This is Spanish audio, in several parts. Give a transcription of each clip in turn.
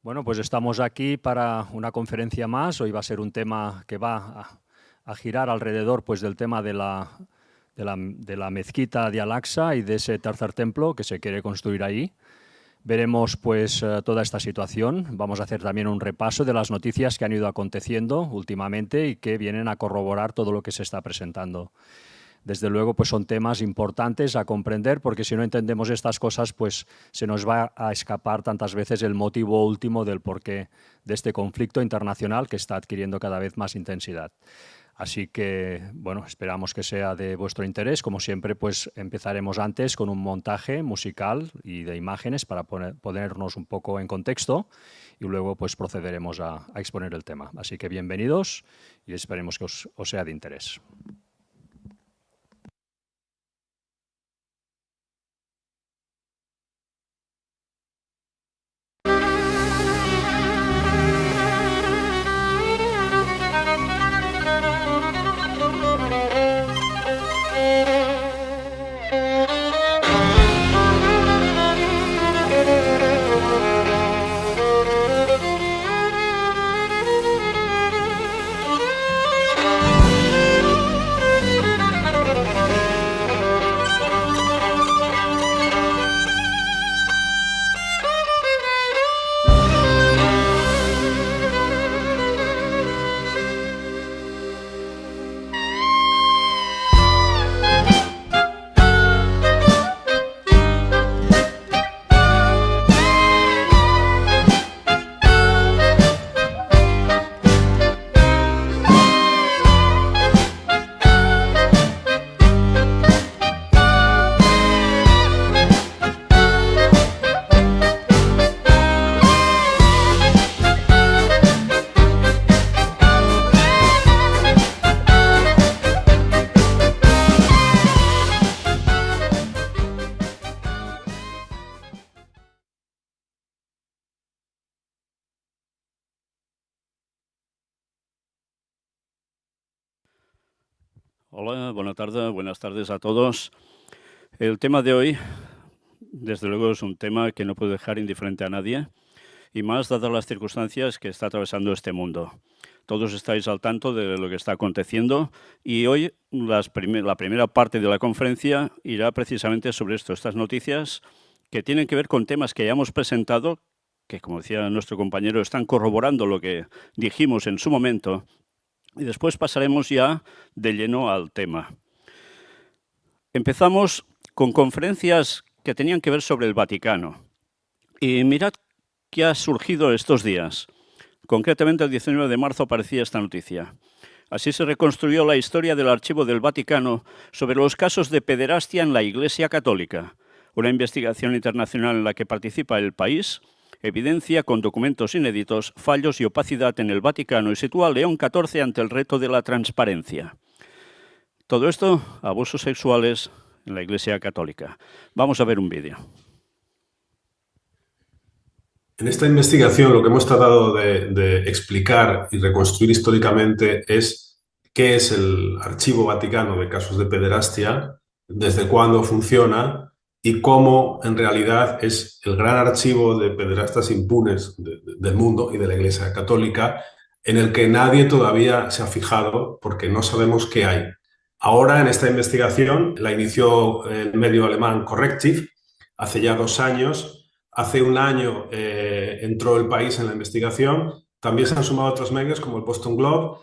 Bueno, pues estamos aquí para una conferencia más. Hoy va a ser un tema que va a girar alrededor pues, del tema de la mezquita de Al-Aqsa y de ese tercer templo que se quiere construir ahí. Veremos pues toda esta situación. Vamos a hacer también un repaso de las noticias que han ido aconteciendo últimamente y que vienen a corroborar todo lo que se está presentando. Desde luego, pues son temas importantes a comprender, porque si no entendemos estas cosas, pues se nos va a escapar tantas veces el motivo último del porqué de este conflicto internacional que está adquiriendo cada vez más intensidad. Así que, bueno, esperamos que sea de vuestro interés. Como siempre, pues empezaremos antes con un montaje musical y de imágenes para ponernos un poco en contexto y luego pues procederemos a exponer el tema. Así que bienvenidos y esperemos que os sea de interés. Hola, buenas tardes a todos. El tema de hoy, desde luego, es un tema que no puede dejar indiferente a nadie, y más dadas las circunstancias que está atravesando este mundo. Todos estáis al tanto de lo que está aconteciendo y hoy la primera parte de la conferencia irá precisamente sobre estas noticias que tienen que ver con temas que ya hemos presentado, que, como decía nuestro compañero, están corroborando lo que dijimos en su momento. Y después pasaremos ya de lleno al tema. Empezamos con conferencias que tenían que ver sobre el Vaticano. Y mirad qué ha surgido estos días. Concretamente, el 19 de marzo aparecía esta noticia. Así se reconstruyó la historia del Archivo del Vaticano sobre los casos de pederastia en la Iglesia Católica. Una investigación internacional en la que participa el país evidencia con documentos inéditos fallos y opacidad en el Vaticano y sitúa a León XIV ante el reto de la transparencia. Todo esto, abusos sexuales en la Iglesia Católica. Vamos a ver un vídeo. En esta investigación lo que hemos tratado de explicar y reconstruir históricamente es qué es el Archivo Vaticano de casos de pederastia, desde cuándo funciona y cómo en realidad es el gran archivo de pederastas impunes del mundo y de la Iglesia Católica, en el que nadie todavía se ha fijado porque no sabemos qué hay. Ahora, en esta investigación, la inició el medio alemán Correctiv hace ya 2 años. Hace 1 año entró El País en la investigación. También se han sumado otros medios como el Boston Globe,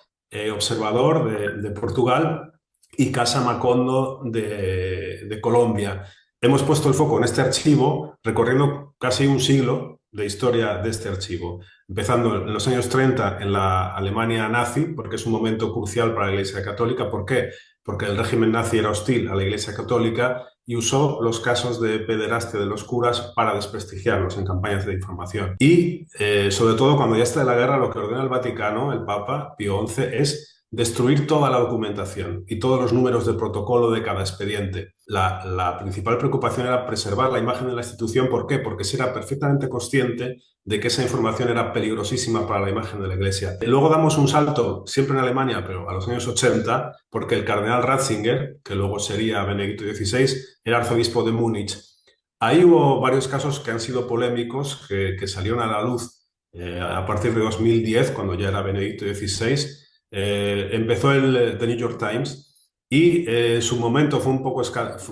Observador de Portugal y Casa Macondo de Colombia. Hemos puesto el foco en este archivo, recorriendo casi un siglo de historia de este archivo, empezando en los años 30 en la Alemania nazi, porque es un momento crucial para la Iglesia Católica. ¿Por qué? Porque el régimen nazi era hostil a la Iglesia Católica y usó los casos de pederastia de los curas para desprestigiarlos en campañas de difamación. Y, sobre todo, cuando ya está la guerra, lo que ordena el Vaticano, el Papa Pío XI, es destruir toda la documentación y todos los números de protocolo de cada expediente. La principal preocupación era preservar la imagen de la institución. ¿Por qué? Porque se era perfectamente consciente de que esa información era peligrosísima para la imagen de la Iglesia. Y luego damos un salto, siempre en Alemania, pero a los años 80, porque el cardenal Ratzinger, que luego sería Benedicto XVI, era arzobispo de Múnich. Ahí hubo varios casos que han sido polémicos, que salieron a la luz A partir de 2010, cuando ya era Benedicto XVI, empezó The New York Times y en su momento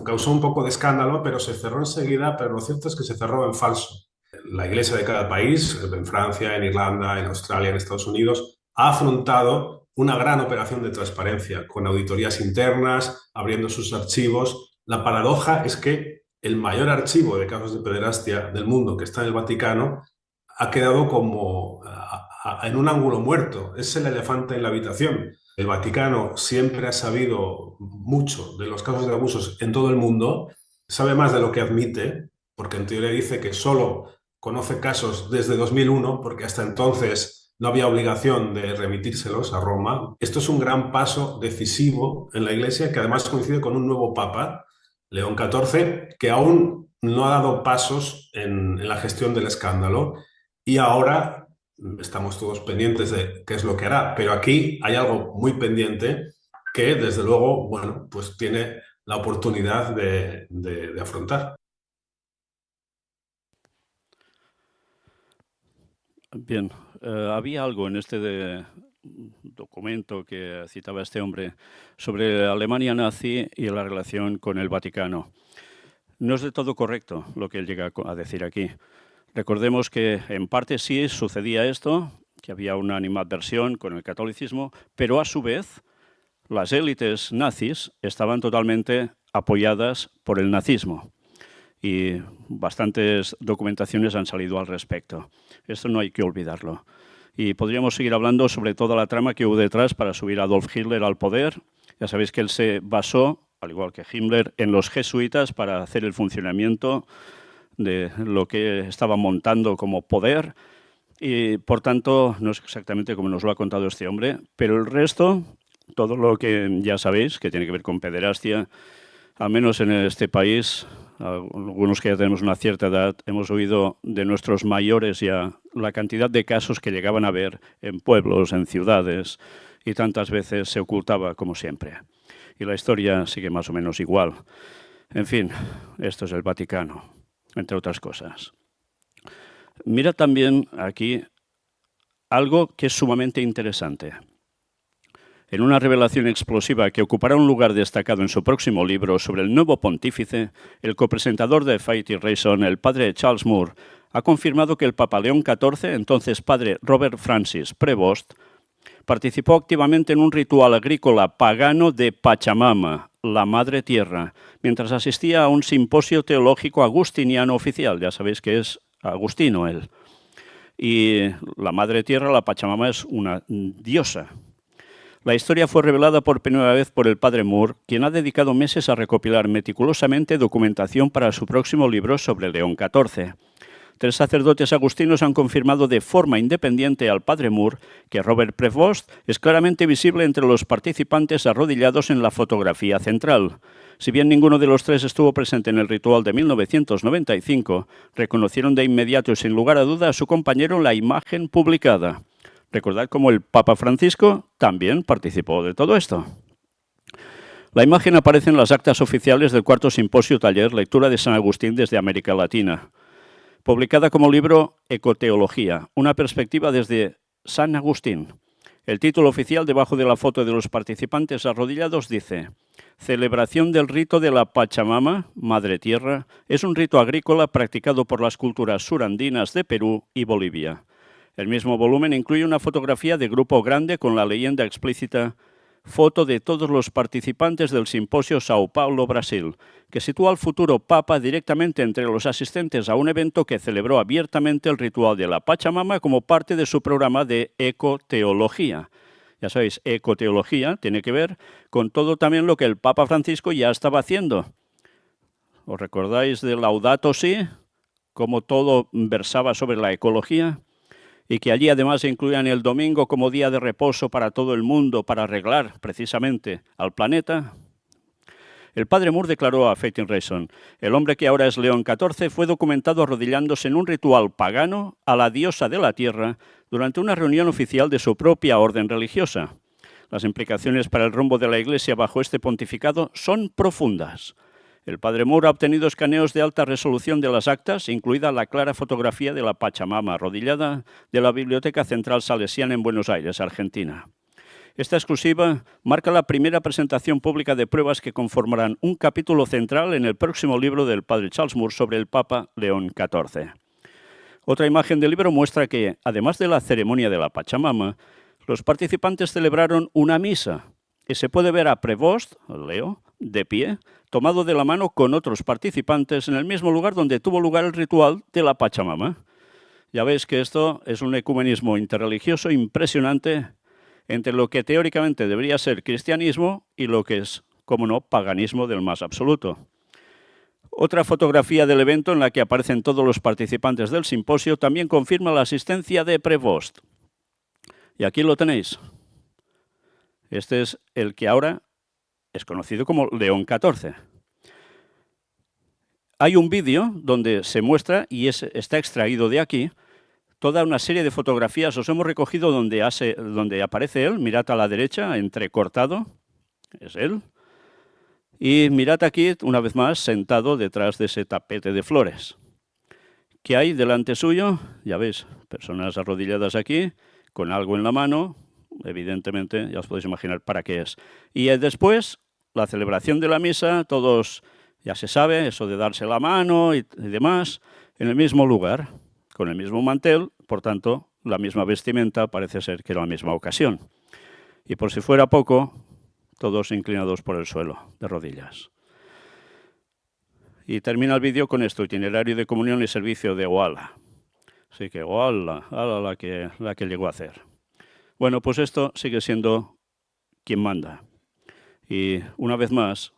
causó un poco de escándalo, pero se cerró enseguida, pero lo cierto es que se cerró en falso. La Iglesia de cada país, en Francia, en Irlanda, en Australia, en Estados Unidos, ha afrontado una gran operación de transparencia, con auditorías internas, abriendo sus archivos. La paradoja es que el mayor archivo de casos de pederastia del mundo, que está en el Vaticano, ha quedado como en un ángulo muerto. Es el elefante en la habitación. El Vaticano siempre ha sabido mucho de los casos de abusos en todo el mundo, sabe más de lo que admite, porque en teoría dice que solo conoce casos desde 2001, porque hasta entonces no había obligación de remitírselos a Roma. Esto es un gran paso decisivo en la Iglesia, que además coincide con un nuevo Papa, León XIV, que aún no ha dado pasos en la gestión del escándalo y ahora estamos todos pendientes de qué es lo que hará. Pero aquí hay algo muy pendiente que, desde luego, bueno, pues tiene la oportunidad de afrontar. Bien, había algo en este documento que citaba este hombre sobre la Alemania nazi y la relación con el Vaticano. No es de todo correcto lo que él llega a decir aquí. Recordemos que en parte sí sucedía esto, que había una animadversión con el catolicismo, pero a su vez las élites nazis estaban totalmente apoyadas por el nazismo. Y bastantes documentaciones han salido al respecto. Esto no hay que olvidarlo. Y podríamos seguir hablando sobre toda la trama que hubo detrás para subir a Adolf Hitler al poder. Ya sabéis que él se basó, al igual que Himmler, en los jesuitas para hacer el funcionamiento de lo que estaba montando como poder. Y, por tanto, no es exactamente como nos lo ha contado este hombre, pero el resto, todo lo que ya sabéis, que tiene que ver con pederastia, al menos en este país, algunos que ya tenemos una cierta edad, hemos oído de nuestros mayores ya la cantidad de casos que llegaban a ver en pueblos, en ciudades, y tantas veces se ocultaba como siempre. Y la historia sigue más o menos igual. En fin, esto es el Vaticano, entre otras cosas. Mira también aquí algo que es sumamente interesante. En una revelación explosiva que ocupará un lugar destacado en su próximo libro sobre el nuevo pontífice, el copresentador de Fighting Reason, el padre Charles Moore, ha confirmado que el Papa León XIV, entonces padre Robert Francis Prevost, participó activamente en un ritual agrícola pagano de Pachamama, la Madre Tierra, mientras asistía a un simposio teológico agustiniano oficial. Ya sabéis que es agustino él. Y la Madre Tierra, la Pachamama, es una diosa. La historia fue revelada por primera vez por el padre Moore, quien ha dedicado meses a recopilar meticulosamente documentación para su próximo libro sobre León XIV. 3 sacerdotes agustinos han confirmado de forma independiente al padre Moore que Robert Prevost es claramente visible entre los participantes arrodillados en la fotografía central. Si bien ninguno de los 3 estuvo presente en el ritual de 1995, reconocieron de inmediato y sin lugar a duda a su compañero en la imagen publicada. Recordad cómo el Papa Francisco también participó de todo esto. La imagen aparece en las actas oficiales del 4º Simposio Taller Lectura de San Agustín desde América Latina, publicada como libro Ecoteología, una perspectiva desde San Agustín. El título oficial debajo de la foto de los participantes arrodillados dice: Celebración del rito de la Pachamama, Madre Tierra, es un rito agrícola practicado por las culturas surandinas de Perú y Bolivia. El mismo volumen incluye una fotografía de grupo grande con la leyenda explícita foto de todos los participantes del simposio Sao Paulo, Brasil, que sitúa al futuro Papa directamente entre los asistentes a un evento que celebró abiertamente el ritual de la Pachamama como parte de su programa de ecoteología. Ya sabéis, ecoteología tiene que ver con todo también lo que el Papa Francisco ya estaba haciendo. ¿Os recordáis de Laudato Si? Cómo todo versaba sobre la ecología. Y que allí además incluían el domingo como día de reposo para todo el mundo, para arreglar precisamente al planeta. El padre Moore declaró a Fighting Reason: el hombre que ahora es León XIV fue documentado arrodillándose en un ritual pagano a la diosa de la tierra durante una reunión oficial de su propia orden religiosa. Las implicaciones para el rumbo de la Iglesia bajo este pontificado son profundas. El padre Moore ha obtenido escaneos de alta resolución de las actas, incluida la clara fotografía de la Pachamama arrodillada de la Biblioteca Central Salesiana en Buenos Aires, Argentina. Esta exclusiva marca la primera presentación pública de pruebas que conformarán un capítulo central en el próximo libro del padre Charles Moore sobre el Papa León XIV. Otra imagen del libro muestra que, además de la ceremonia de la Pachamama, los participantes celebraron una misa y se puede ver a Prevost, Leo, de pie, tomado de la mano con otros participantes en el mismo lugar donde tuvo lugar el ritual de la Pachamama. Ya veis que esto es un ecumenismo interreligioso impresionante entre lo que teóricamente debería ser cristianismo y lo que es, como no, paganismo del más absoluto. Otra fotografía del evento en la que aparecen todos los participantes del simposio también confirma la asistencia de Prevost. Y aquí lo tenéis. Este es el que ahora es conocido como León XIV. Hay un vídeo donde se muestra, y está extraído de aquí, toda una serie de fotografías. Os hemos recogido donde aparece él. Mirad a la derecha, entrecortado, es él. Y mirad aquí, una vez más, sentado detrás de ese tapete de flores. ¿Qué hay delante suyo? Ya veis, personas arrodilladas aquí, con algo en la mano. Evidentemente, ya os podéis imaginar para qué es. Y después, la celebración de la misa, todos, ya se sabe, eso de darse la mano y demás, en el mismo lugar, con el mismo mantel, por tanto, la misma vestimenta, parece ser que era la misma ocasión. Y por si fuera poco, todos inclinados por el suelo, de rodillas. Y termina el vídeo con esto: itinerario de comunión y servicio de Oala. Así que Oala, la que llegó a hacer. Bueno, pues esto sigue siendo quien manda. Y una vez más,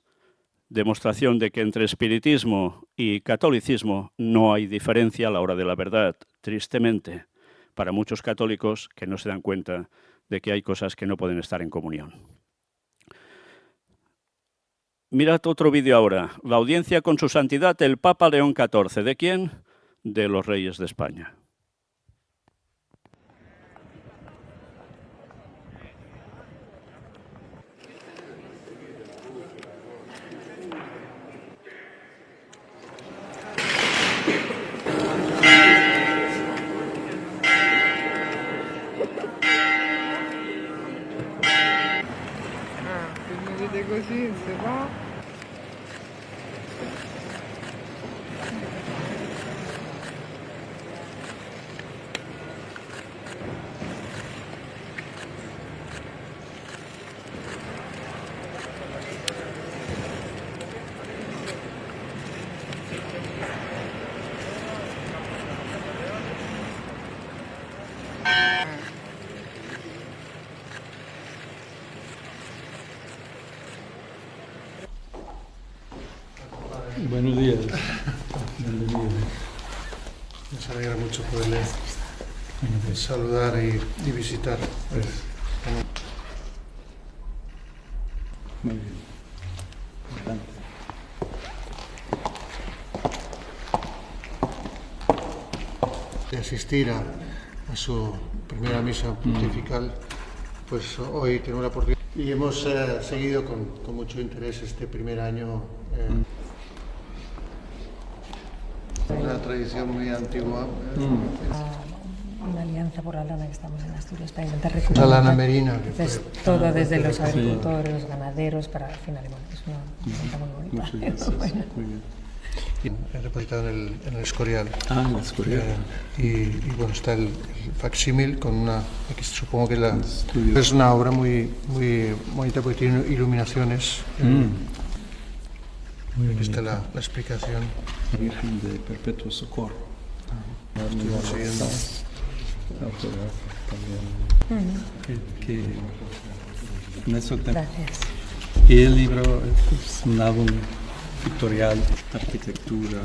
demostración de que entre espiritismo y catolicismo no hay diferencia a la hora de la verdad, tristemente, para muchos católicos que no se dan cuenta de que hay cosas que no pueden estar en comunión. Mirad otro vídeo ahora. La audiencia con su santidad el Papa León XIV. ¿De quién? De los reyes de España. Così, se va. Buenos días. Bienvenido. Nos alegra mucho poderle saludar y visitar. Muy bien. Adelante. De asistir a su primera misa pontifical, pues hoy tenemos la oportunidad. Y hemos seguido con mucho interés este primer año. Una tradición muy antigua. Una alianza por la lana que estamos en Asturias para intentar La recuperar. lana merina. Que Entonces, fue. todo desde los agricultores, los ganaderos, para al final, bueno, es una alianza muy bonita. Muchas gracias. Bueno. Muy bien. Depositado en el Escorial. Ah, en el Escorial. Y bueno, está el facsímil con una, que supongo que Estudio. es una obra muy bonita porque tiene iluminaciones. Aquí está la explicación. Virgen de Perpetuo Socorro. Estuvimos siguiendo. Autógrafo también. Que en eso Gracias. y el libro es un álbum pictorial, arquitectura.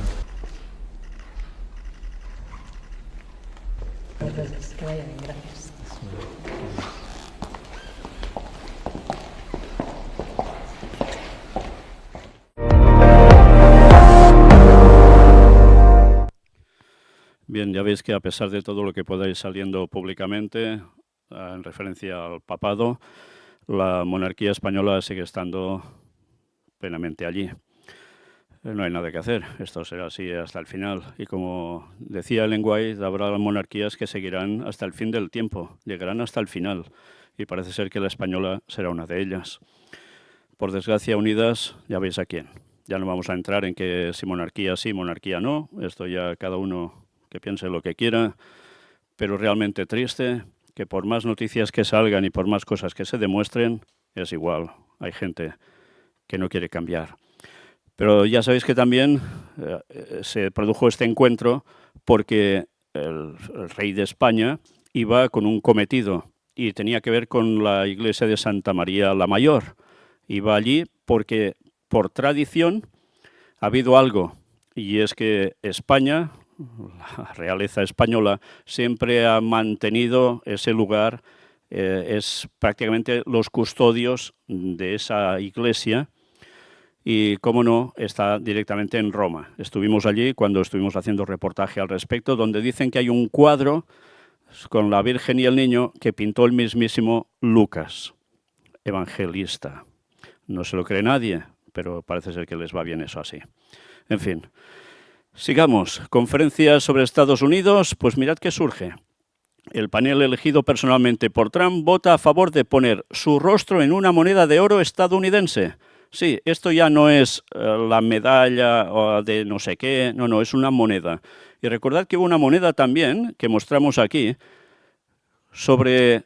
Entonces, que vaya bien, gracias. Bien, ya veis que a pesar de todo lo que pueda ir saliendo públicamente en referencia al papado, la monarquía española sigue estando plenamente allí. no hay nada que hacer. Esto será así hasta el final. Y como decía Ellen White, habrá monarquías que seguirán hasta el fin del tiempo, llegarán hasta el final. Y parece ser que la española será una de ellas. Por desgracia, unidas, ya veis a quién. Ya no vamos a entrar en que si monarquía sí, monarquía no. Esto ya cada uno que piense lo que quiera. Pero realmente triste que por más noticias que salgan y por más cosas que se demuestren, es igual. Hay gente que no quiere cambiar. Pero ya sabéis que también se produjo este encuentro porque el rey de España iba con un cometido y tenía que ver con la iglesia de Santa María la Mayor. Iba allí porque, por tradición, ha habido algo, y es que España, la realeza española, siempre ha mantenido ese lugar, es prácticamente los custodios de esa iglesia, y, cómo no, está directamente en Roma. Estuvimos allí cuando estuvimos haciendo reportaje al respecto, donde dicen que hay un cuadro con la Virgen y el Niño que pintó el mismísimo Lucas, evangelista. No se lo cree nadie, pero parece ser que les va bien eso así. En fin, sigamos. Conferencias sobre Estados Unidos, pues mirad qué surge. El panel elegido personalmente por Trump vota a favor de poner su rostro en una moneda de oro estadounidense. Sí, esto ya no es la medalla de no sé qué, no, es una moneda. Y recordad que hubo una moneda también, que mostramos aquí, sobre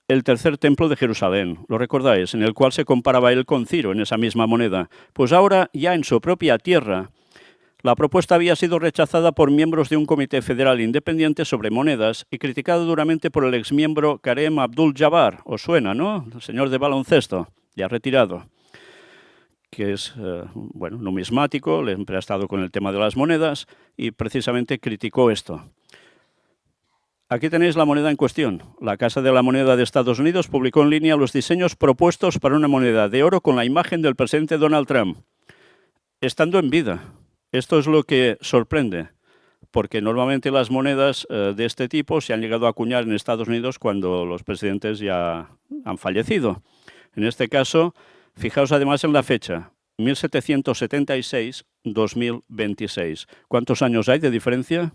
el tercer templo de Jerusalén, ¿lo recordáis? En el cual se comparaba él con Ciro, en esa misma moneda. Pues ahora, ya en su propia tierra, la propuesta había sido rechazada por miembros de un comité federal independiente sobre monedas y criticada duramente por el exmiembro Kareem Abdul-Jabbar. Os suena, ¿no? El señor de baloncesto, ya retirado, que es numismático, siempre ha estado con el tema de las monedas y precisamente criticó esto. Aquí tenéis la moneda en cuestión. La Casa de la Moneda de Estados Unidos publicó en línea los diseños propuestos para una moneda de oro con la imagen del presidente Donald Trump, estando en vida. Esto es lo que sorprende, porque normalmente las monedas de este tipo se han llegado a acuñar en Estados Unidos cuando los presidentes ya han fallecido. En este caso, fijaos además en la fecha, 1776-2026. ¿Cuántos años hay de diferencia?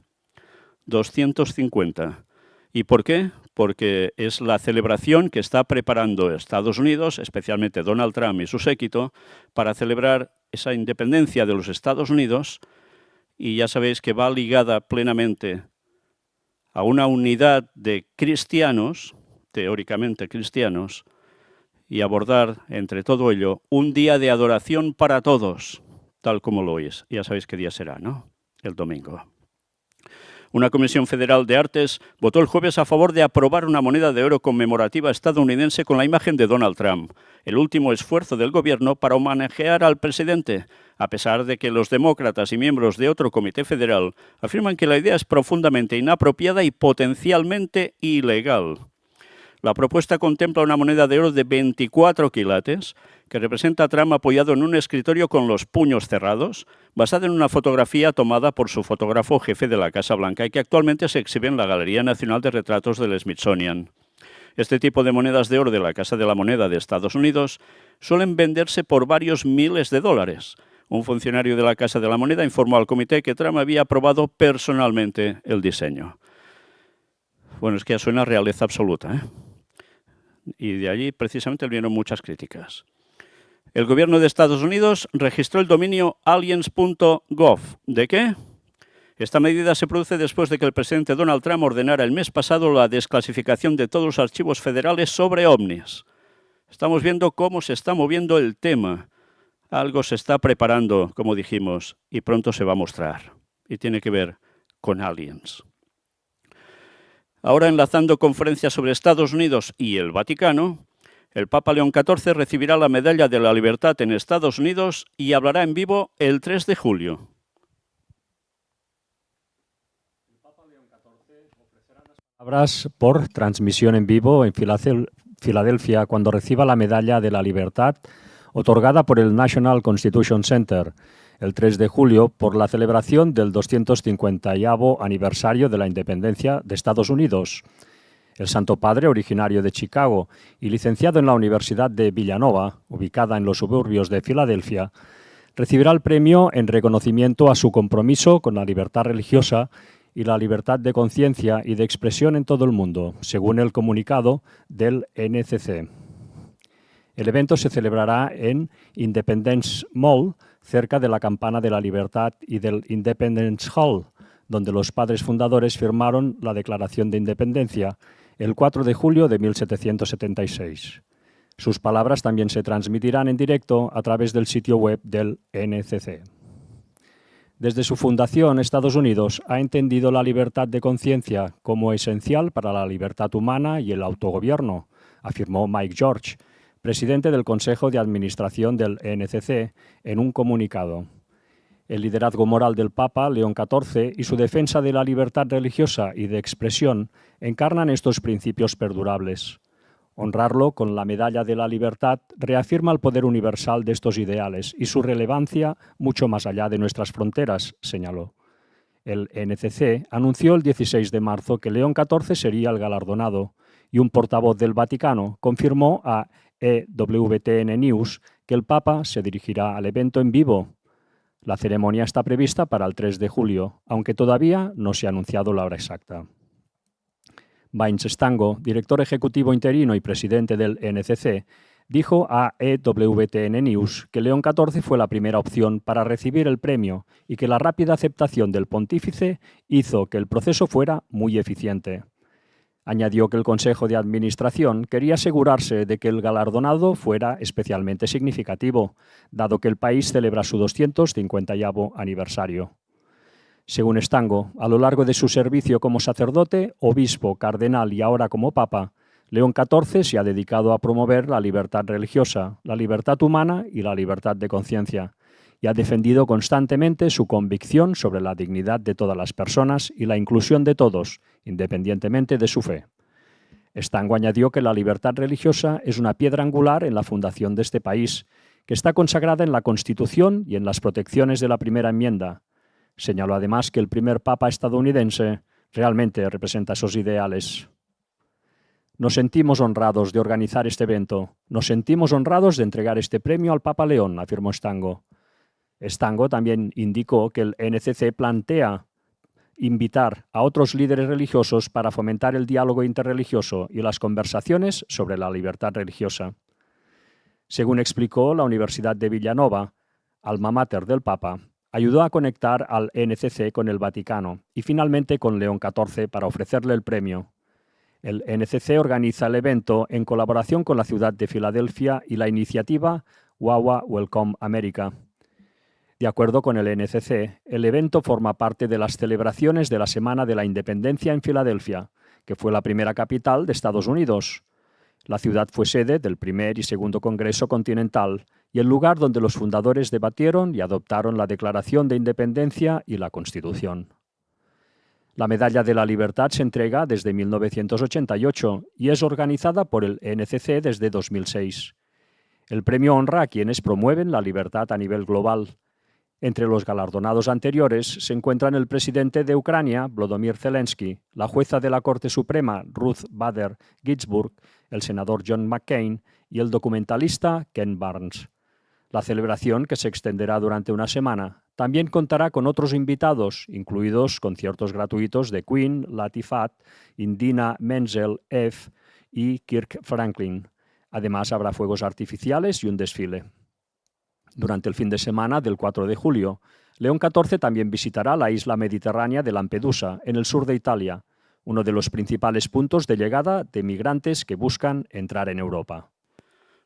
250. ¿Y por qué? Porque es la celebración que está preparando Estados Unidos, especialmente Donald Trump y su séquito, para celebrar esa independencia de los Estados Unidos, y ya sabéis que va ligada plenamente a una unidad de cristianos, teóricamente cristianos, y abordar entre todo ello un día de adoración para todos, tal como lo oís. Ya sabéis qué día será, ¿no? El domingo. Una comisión federal de artes votó el jueves a favor de aprobar una moneda de oro conmemorativa estadounidense con la imagen de Donald Trump, el último esfuerzo del gobierno para homenajear al presidente, a pesar de que los demócratas y miembros de otro comité federal afirman que la idea es profundamente inapropiada y potencialmente ilegal. La propuesta contempla una moneda de oro de 24 quilates que representa a Trump apoyado en un escritorio con los puños cerrados, basada en una fotografía tomada por su fotógrafo jefe de la Casa Blanca y que actualmente se exhibe en la Galería Nacional de Retratos del Smithsonian. Este tipo de monedas de oro de la Casa de la Moneda de Estados Unidos suelen venderse por varios miles de dólares. Un funcionario de la Casa de la Moneda informó al comité que Trump había aprobado personalmente el diseño. Bueno, es que ya suena a realeza absoluta, ¿eh? Y de allí precisamente vinieron muchas críticas. El gobierno de Estados Unidos registró el dominio aliens.gov. ¿De qué? Esta medida se produce después de que el presidente Donald Trump ordenara el mes pasado la desclasificación de todos los archivos federales sobre ovnis. Estamos viendo cómo se está moviendo el tema. Algo se está preparando, como dijimos, y pronto se va a mostrar. Y tiene que ver con aliens. Ahora, enlazando conferencias sobre Estados Unidos y el Vaticano, el Papa León XIV recibirá la Medalla de la Libertad en Estados Unidos y hablará en vivo el 3 de julio. El Papa León XIV ofrecerá las palabras por transmisión en vivo en Filadelfia cuando reciba la Medalla de la Libertad otorgada por el National Constitution Center el 3 de julio por la celebración del 250º aniversario de la independencia de Estados Unidos. El Santo Padre, originario de Chicago y licenciado en la Universidad de Villanova, ubicada en los suburbios de Filadelfia, Recibirá el premio en reconocimiento a su compromiso con la libertad religiosa y la libertad de conciencia y de expresión en todo el mundo, según el comunicado del NCC. El evento se celebrará en Independence Mall, cerca de la Campana de la Libertad y del Independence Hall, donde los padres fundadores firmaron la Declaración de Independencia el 4 de julio de 1776. Sus palabras también se transmitirán en directo a través del sitio web del NCC. Desde su fundación, Estados Unidos ha entendido la libertad de conciencia como esencial para la libertad humana y el autogobierno, afirmó Mike George, presidente del Consejo de Administración del NCC, en un comunicado. El liderazgo moral del Papa León XIV y su defensa de la libertad religiosa y de expresión encarnan estos principios perdurables. Honrarlo con la Medalla de la Libertad reafirma el poder universal de estos ideales y su relevancia mucho más allá de nuestras fronteras, señaló. El NCC anunció el 16 de marzo que León XIV sería el galardonado y un portavoz del Vaticano confirmó a EWTN News que el Papa se dirigirá al evento en vivo. La ceremonia está prevista para el 3 de julio, aunque todavía no se ha anunciado la hora exacta. Vince Stango, director ejecutivo interino y presidente del NCC, dijo a EWTN News que León XIV fue la primera opción para recibir el premio y que la rápida aceptación del pontífice hizo que el proceso fuera muy eficiente. Añadió que el Consejo de Administración quería asegurarse de que el galardonado fuera especialmente significativo, dado que el país celebra su 250º aniversario. Según Stango, a lo largo de su servicio como sacerdote, obispo, cardenal y ahora como papa, León XIV se ha dedicado a promover la libertad religiosa, la libertad humana y la libertad de conciencia, y ha defendido constantemente su convicción sobre la dignidad de todas las personas y la inclusión de todos, independientemente de su fe. Stango añadió que la libertad religiosa es una piedra angular en la fundación de este país, que está consagrada en la Constitución y en las protecciones de la Primera Enmienda. Señaló además que el primer papa estadounidense realmente representa esos ideales. Nos sentimos honrados de organizar este evento. Nos sentimos honrados de entregar este premio al Papa León, afirmó Stango. Stango también indicó que el NCC plantea invitar a otros líderes religiosos para fomentar el diálogo interreligioso y las conversaciones sobre la libertad religiosa. Según explicó, la Universidad de Villanova, alma mater del Papa, ayudó a conectar al NCC con el Vaticano y finalmente con León XIV para ofrecerle el premio. El NCC organiza el evento en colaboración con la ciudad de Filadelfia y la iniciativa Wawa Welcome America. De acuerdo con el NCC, el evento forma parte de las celebraciones de la Semana de la Independencia en Filadelfia, que fue la primera capital de Estados Unidos. La ciudad fue sede del primer y segundo Congreso Continental y el lugar donde los fundadores debatieron y adoptaron la Declaración de Independencia y la Constitución. La Medalla de la Libertad se entrega desde 1988 y es organizada por el NCC desde 2006. El premio honra a quienes promueven la libertad a nivel global. Entre los galardonados anteriores se encuentran el presidente de Ucrania, Volodymyr Zelensky, la jueza de la Corte Suprema, Ruth Bader Ginsburg, el senador John McCain y el documentalista Ken Barnes. La celebración, que se extenderá durante una semana, también contará con otros invitados, incluidos conciertos gratuitos de Queen, Latifat, Idina Menzel, F y Kirk Franklin. Además, habrá fuegos artificiales y un desfile. Durante el fin de semana del 4 de julio, León XIV también visitará la isla mediterránea de Lampedusa, en el sur de Italia, uno de los principales puntos de llegada de migrantes que buscan entrar en Europa.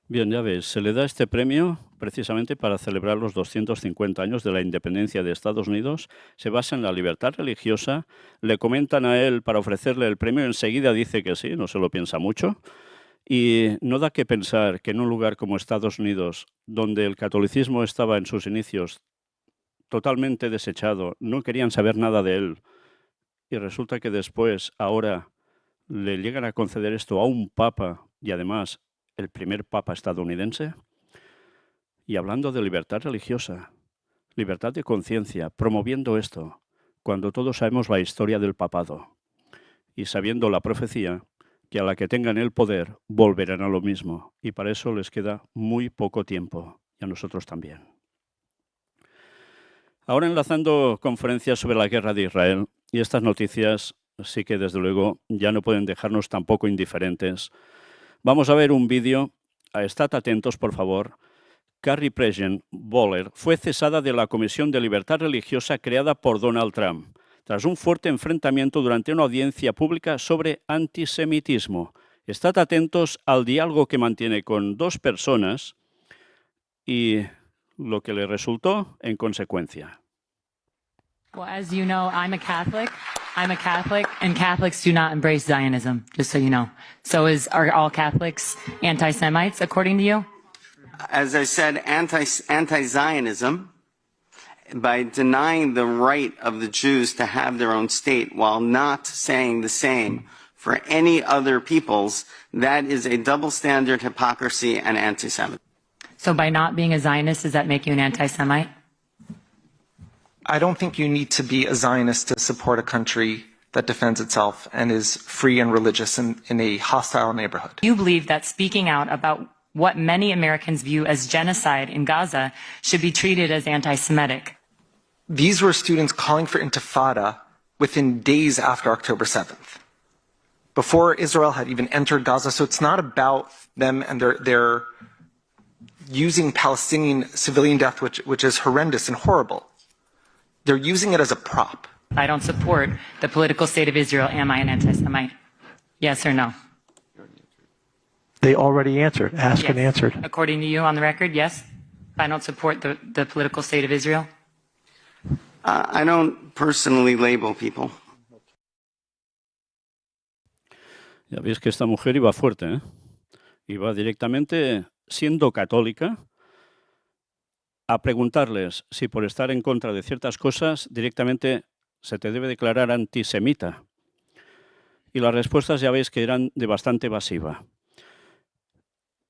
Bien, ya ves, se le da este premio precisamente para celebrar los 250 años de la independencia de Estados Unidos. Se basa en la libertad religiosa. Le comentan a él para ofrecerle el premio. Enseguida dice que sí, no se lo piensa mucho. Y no da que pensar que en un lugar como Estados Unidos, donde el catolicismo estaba en sus inicios totalmente desechado, no querían saber nada de él, y resulta que después, ahora, le llegan a conceder esto a un papa, y además el primer papa estadounidense. Y hablando de libertad religiosa, libertad de conciencia, promoviendo esto, cuando todos sabemos la historia del papado, y sabiendo la profecía, que a la que tengan el poder volverán a lo mismo, y para eso les queda muy poco tiempo, y a nosotros también. Ahora enlazando conferencias sobre la guerra de Israel, y estas noticias sí que desde luego ya no pueden dejarnos tampoco indiferentes. Vamos a ver un vídeo. Estad atentos, por favor. Carrie Prejean Boller fue cesada de la Comisión de Libertad Religiosa creada por Donald Trump, tras un fuerte enfrentamiento durante una audiencia pública sobre antisemitismo. Estad atentos al diálogo que mantiene con dos personas y lo que le resultó en consecuencia. Well, as you know, I'm a Catholic, and Catholics do not embrace Zionism, just so you know. So are all Catholics anti-Semites, according to you? As I said, anti-Zionism, by denying the right of the Jews to have their own state while not saying the same for any other peoples, that is a double standard, hypocrisy, and anti-Semitism. So by not being a Zionist, does that make you an anti-Semite? I don't think you need to be a Zionist to support a country that defends itself and is free and religious in a hostile neighborhood. You believe that speaking out about what many Americans view as genocide in Gaza should be treated as anti-Semitic. These were students calling for intifada within days after October 7th, before Israel had even entered Gaza. So it's not about them and their using Palestinian civilian death, which is horrendous and horrible. They're using it as a prop. I don't support the political state of Israel. Am I an anti-Semite? Yes or no? They already answered. Asked Yes. and answered. According to you on the record, yes? I don't support the political state of Israel? I don't personally label people. Ya veis que esta mujer iba fuerte, ¿eh? Iba directamente, siendo católica, a preguntarles si por estar en contra de ciertas cosas directamente se te debe declarar antisemita. Y las respuestas ya veis que eran de bastante evasiva.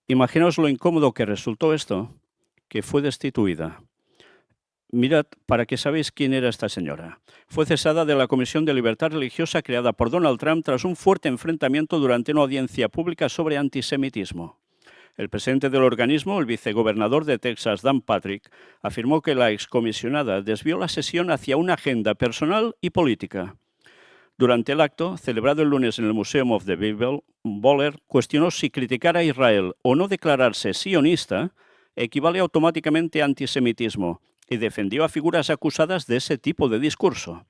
Imaginaos lo incómodo que resultó esto, que fue destituida. Mirad, para que sabéis quién era esta señora. Fue cesada de la Comisión de Libertad Religiosa creada por Donald Trump tras un fuerte enfrentamiento durante una audiencia pública sobre antisemitismo. El presidente del organismo, el vicegobernador de Texas, Dan Patrick, afirmó que la excomisionada desvió la sesión hacia una agenda personal y política. Durante el acto, celebrado el lunes en el Museum of the Bible, Boller cuestionó si criticar a Israel o no declararse sionista equivale automáticamente a antisemitismo y defendió a figuras acusadas de ese tipo de discurso.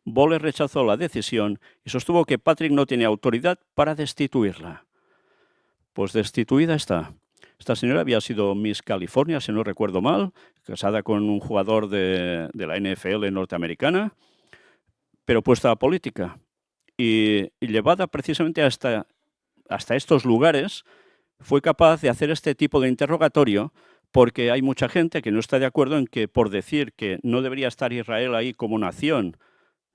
Boller rechazó la decisión y sostuvo que Patrick no tiene autoridad para destituirla. Pues destituida está. Esta señora había sido Miss California, si no recuerdo mal, casada con un jugador de la NFL norteamericana, pero puesta a política. Y llevada precisamente hasta estos lugares, fue capaz de hacer este tipo de interrogatorio porque hay mucha gente que no está de acuerdo en que por decir que no debería estar Israel ahí como nación,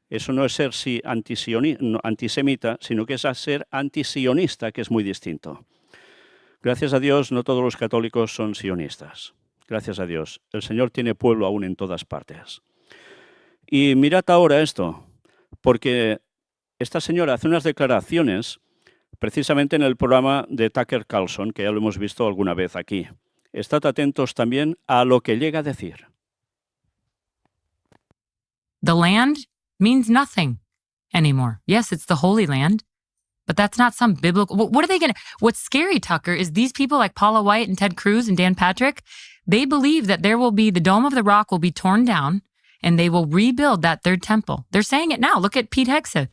eso no es ser antisemita, sino que es ser antisionista, que es muy distinto. Gracias a Dios, no todos los católicos son sionistas. Gracias a Dios. El Señor tiene pueblo aún en todas partes. Y mirad ahora esto, porque esta señora hace unas declaraciones precisamente en el programa de Tucker Carlson, que ya lo hemos visto alguna vez aquí. Estad atentos también a lo que llega a decir. The land means nothing anymore. Yes, it's the Holy Land, but that's not some biblical... What are they going to... What's scary, Tucker, is these people like Paula White and Ted Cruz and Dan Patrick, they believe that there will be... The Dome of the Rock will be torn down and they will rebuild that third temple. They're saying it now. Look at Pete Hegseth.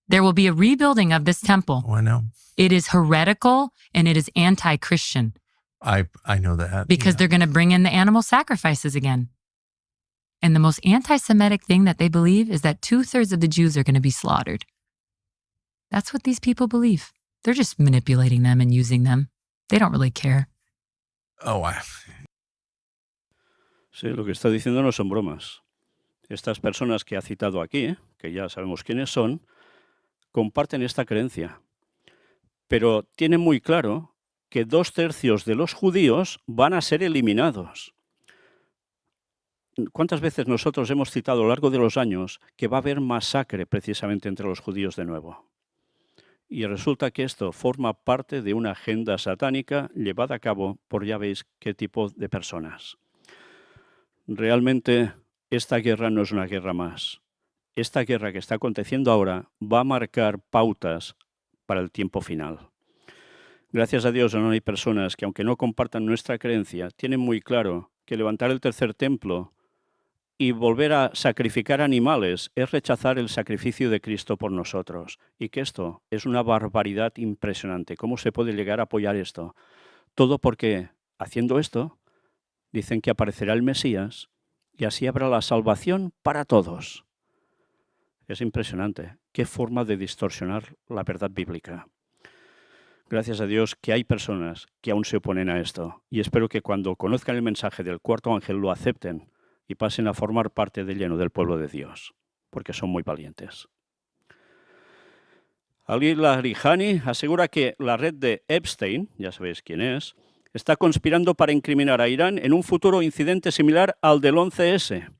There will be a rebuilding of this temple. Oh, I know. It is heretical and it is anti-Christian. I know that. Because they're going to bring in the animal sacrifices again. And the most anti-Semitic thing that they believe is that 2/3 of the Jews are going to be slaughtered. That's what these people believe. They're just manipulating them and using them. They don't really care. Oh, Sí, lo que está diciendo no son bromas. Estas personas que ha citado aquí, que ya sabemos quiénes son, comparten esta creencia. Pero tienen muy claro que 2/3 de los judíos van a ser eliminados. ¿Cuántas veces nosotros hemos citado a lo largo de los años que va a haber masacre precisamente entre los judíos de nuevo? Y resulta que esto forma parte de una agenda satánica llevada a cabo por ya veis qué tipo de personas. Realmente esta guerra no es una guerra más. Esta guerra que está aconteciendo ahora va a marcar pautas para el tiempo final. Gracias a Dios no hay personas que, aunque no compartan nuestra creencia, tienen muy claro que levantar el tercer templo y volver a sacrificar animales es rechazar el sacrificio de Cristo por nosotros. Y que esto es una barbaridad impresionante. ¿Cómo se puede llegar a apoyar esto? Todo porque, haciendo esto, dicen que aparecerá el Mesías y así habrá la salvación para todos. Es impresionante. Qué forma de distorsionar la verdad bíblica. Gracias a Dios que hay personas que aún se oponen a esto. Y espero que cuando conozcan el mensaje del cuarto ángel lo acepten y pasen a formar parte de lleno del pueblo de Dios, porque son muy valientes. Ali Larijani asegura que la red de Epstein, ya sabéis quién es, está conspirando para incriminar a Irán en un futuro incidente similar al del 11S.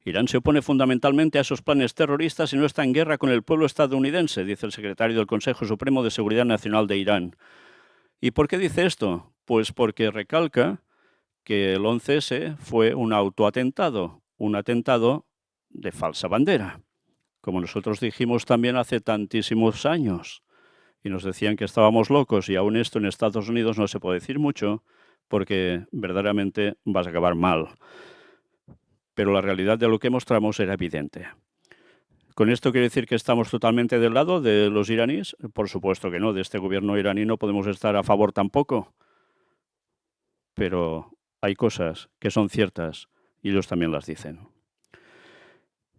Irán se opone fundamentalmente a esos planes terroristas y no está en guerra con el pueblo estadounidense, dice el secretario del Consejo Supremo de Seguridad Nacional de Irán. ¿Y por qué dice esto? Pues porque recalca que el 11S fue un autoatentado, un atentado de falsa bandera, como nosotros dijimos también hace tantísimos años. Y nos decían que estábamos locos y aún esto en Estados Unidos no se puede decir mucho porque verdaderamente vas a acabar mal. Pero la realidad de lo que mostramos era evidente. ¿Con esto quiere decir que estamos totalmente del lado de los iraníes? Por supuesto que no, de este gobierno iraní no podemos estar a favor tampoco. Pero hay cosas que son ciertas y ellos también las dicen.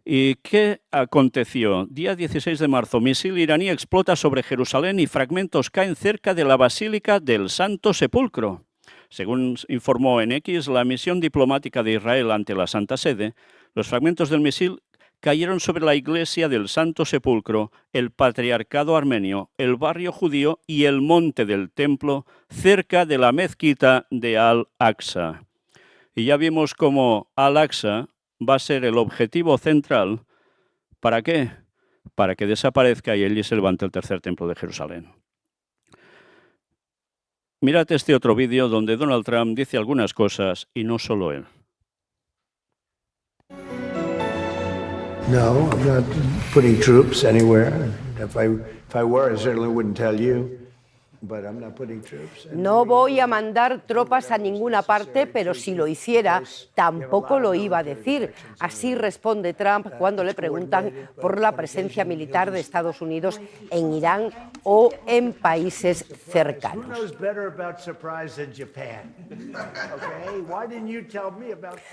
¿Y qué aconteció? Día 16 de marzo, misil iraní explota sobre Jerusalén y fragmentos caen cerca de la Basílica del Santo Sepulcro. Según informó en X la misión diplomática de Israel ante la Santa Sede, los fragmentos del misil cayeron sobre la iglesia del Santo Sepulcro, el patriarcado armenio, el barrio judío y el monte del templo, cerca de la mezquita de Al-Aqsa. Y ya vimos cómo Al-Aqsa va a ser el objetivo central. ¿Para qué? Para que desaparezca y allí se levante el tercer templo de Jerusalén. Mirad este otro vídeo donde Donald Trump dice algunas cosas y no solo él. No, I'm not putting troops anywhere. If I were, I certainly wouldn't tell you. But I'm not putting troops anywhere. No voy a mandar tropas a ninguna parte, pero si lo hiciera, tampoco lo iba a decir. Así responde Trump cuando le preguntan por la presencia militar de Estados Unidos en Irán o en países cercanos.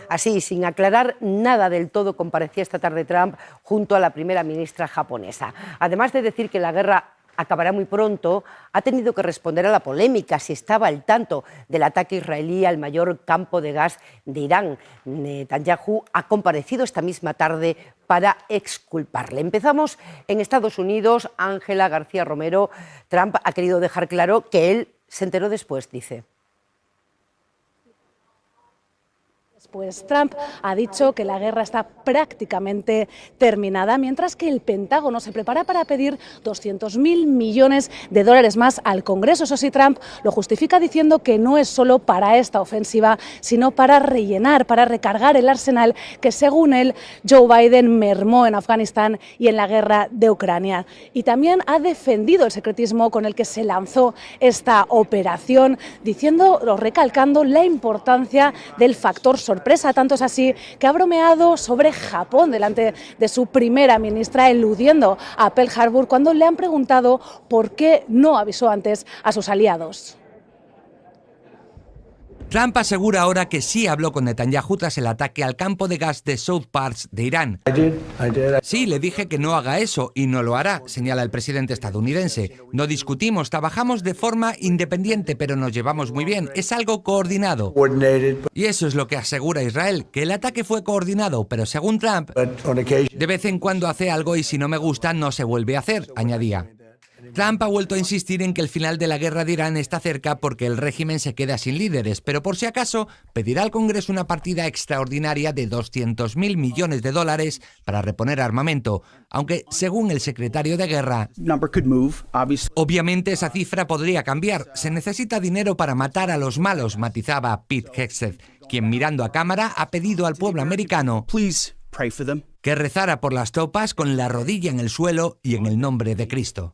Así, sin aclarar nada del todo, comparecía esta tarde Trump junto a la primera ministra japonesa. Además de decir que la guerra acabará muy pronto, ha tenido que responder a la polémica si estaba al tanto del ataque israelí al mayor campo de gas de Irán. Netanyahu ha comparecido esta misma tarde para exculparle. Empezamos en Estados Unidos. Ángela García Romero. Trump ha querido dejar claro que él se enteró después, dice. Pues Trump ha dicho que la guerra está prácticamente terminada, mientras que el Pentágono se prepara para pedir 200.000 millones de dólares más al Congreso. Eso sí, Trump lo justifica diciendo que no es solo para esta ofensiva, sino para rellenar, para recargar el arsenal que, según él, Joe Biden mermó en Afganistán y en la guerra de Ucrania. Y también ha defendido el secretismo con el que se lanzó esta operación, diciendo o recalcando la importancia del factor sorpresa. Tanto es así que ha bromeado sobre Japón delante de su primera ministra, eludiendo a Pearl Harbor cuando le han preguntado por qué no avisó antes a sus aliados. Trump asegura ahora que sí habló con Netanyahu tras el ataque al campo de gas de South Parts de Irán. Sí, le dije que no haga eso y no lo hará, señala el presidente estadounidense. No discutimos, trabajamos de forma independiente, pero nos llevamos muy bien. Es algo coordinado. Y eso es lo que asegura Israel, que el ataque fue coordinado, pero según Trump, de vez en cuando hace algo y si no me gusta no se vuelve a hacer, añadía. Trump ha vuelto a insistir en que el final de la guerra de Irán está cerca porque el régimen se queda sin líderes, pero por si acaso pedirá al Congreso una partida extraordinaria de 200.000 millones de dólares para reponer armamento, aunque según el secretario de Guerra, obviamente esa cifra podría cambiar. Se necesita dinero para matar a los malos, matizaba Pete Hegseth, quien mirando a cámara ha pedido al pueblo americano que rezara por las tropas con la rodilla en el suelo y en el nombre de Cristo.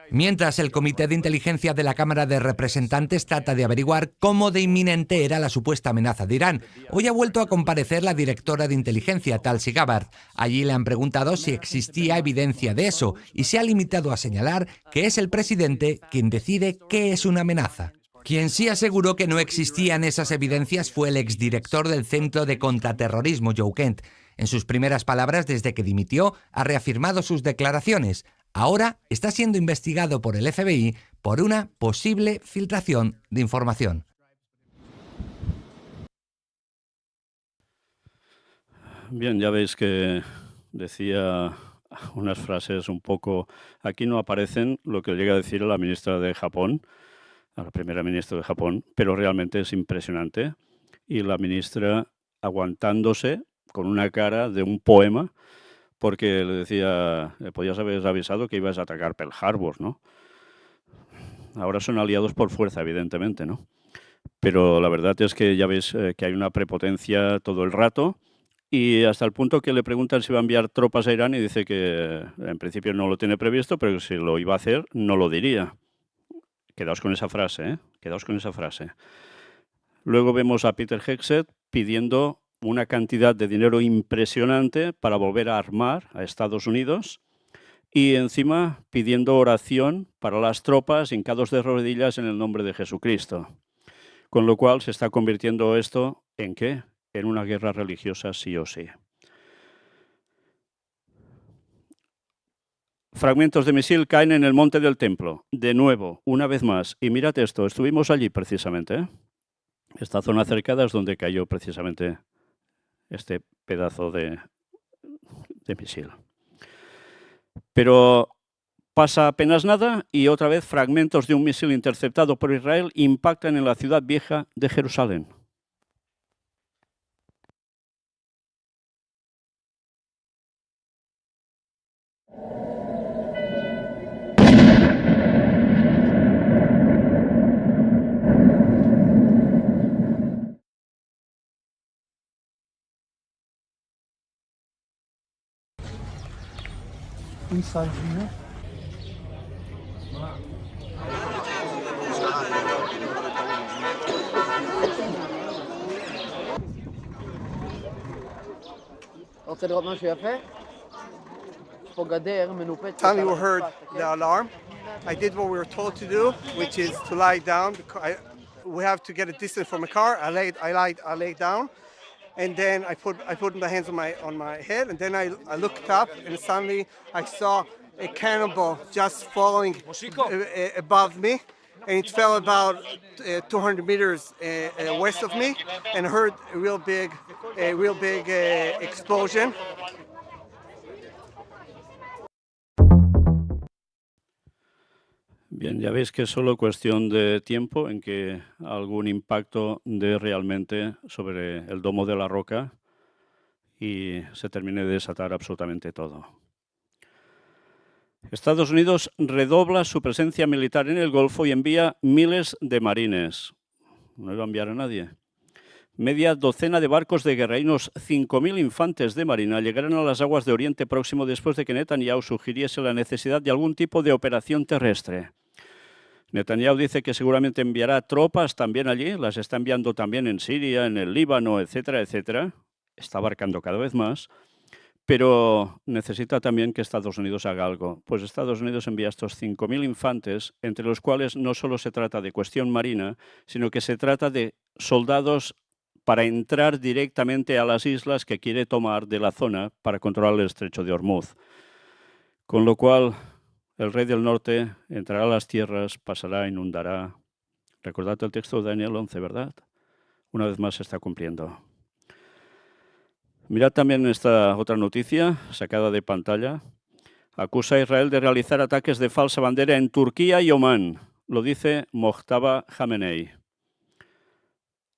Mientras, el Comité de Inteligencia de la Cámara de Representantes trata de averiguar cómo de inminente era la supuesta amenaza de Irán. Hoy ha vuelto a comparecer la directora de inteligencia, Tulsi Gabbard. Allí le han preguntado si existía evidencia de eso y se ha limitado a señalar que es el presidente quien decide qué es una amenaza. Quien sí aseguró que no existían esas evidencias fue el exdirector del Centro de Contraterrorismo, Joe Kent. En sus primeras palabras desde que dimitió, ha reafirmado sus declaraciones. Ahora está siendo investigado por el FBI por una posible filtración de información. Bien, ya veis que decía unas frases un poco... Aquí no aparecen lo que llega a decir la ministra de Japón, la primera ministra de Japón, pero realmente es impresionante. Y la ministra aguantándose con una cara de un poema, porque le decía, podías haber avisado que ibas a atacar Pearl Harbor, ¿no? Ahora son aliados por fuerza, evidentemente, ¿no? Pero la verdad es que ya ves que hay una prepotencia todo el rato y hasta el punto que le preguntan si va a enviar tropas a Irán y dice que en principio no lo tiene previsto, pero si lo iba a hacer no lo diría. Quedaos con esa frase, ¿eh? Quedaos con esa frase. Luego vemos a Peter Hegseth pidiendo una cantidad de dinero impresionante para volver a armar a Estados Unidos y encima pidiendo oración para las tropas hincados de rodillas en el nombre de Jesucristo. Con lo cual se está convirtiendo esto ¿en qué? En una guerra religiosa sí o sí. Fragmentos de misil caen en el monte del templo. De nuevo, una vez más. Y mirad esto, estuvimos allí precisamente, ¿eh? Esta zona cercada es donde cayó precisamente este pedazo de misil. Pero pasa apenas nada y otra vez fragmentos de un misil interceptado por Israel impactan en la ciudad vieja de Jerusalén. Inside here. Time we heard the alarm, I did what we were told to do, which is to lie down. We have to get a distance from the car. I laid down, and then I put my hands on my head, and then I looked up, and suddenly I saw a cannonball just falling above me, and it fell about 200 meters west of me, and heard a real big explosion. Bien, ya veis que es solo cuestión de tiempo en que algún impacto dé realmente sobre el domo de la roca y se termine de desatar absolutamente todo. Estados Unidos redobla su presencia militar en el Golfo y envía miles de marines. No iba a enviar a nadie. Media docena de barcos de guerra y unos 5.000 infantes de marina llegarán a las aguas de Oriente Próximo después de que Netanyahu sugiriese la necesidad de algún tipo de operación terrestre. Netanyahu dice que seguramente enviará tropas también allí, las está enviando también en Siria, en el Líbano, etcétera, etcétera. Está abarcando cada vez más, pero necesita también que Estados Unidos haga algo. Pues Estados Unidos envía estos 5.000 infantes, entre los cuales no solo se trata de cuestión marina, sino que se trata de soldados para entrar directamente a las islas que quiere tomar de la zona para controlar el estrecho de Hormuz. Con lo cual, el rey del norte entrará a las tierras, pasará, inundará. Recordad el texto de Daniel 11, ¿verdad? Una vez más se está cumpliendo. Mirad también esta otra noticia sacada de pantalla. acusa a Israel de realizar ataques de falsa bandera en Turquía y Omán. Lo dice Mojtaba Khamenei.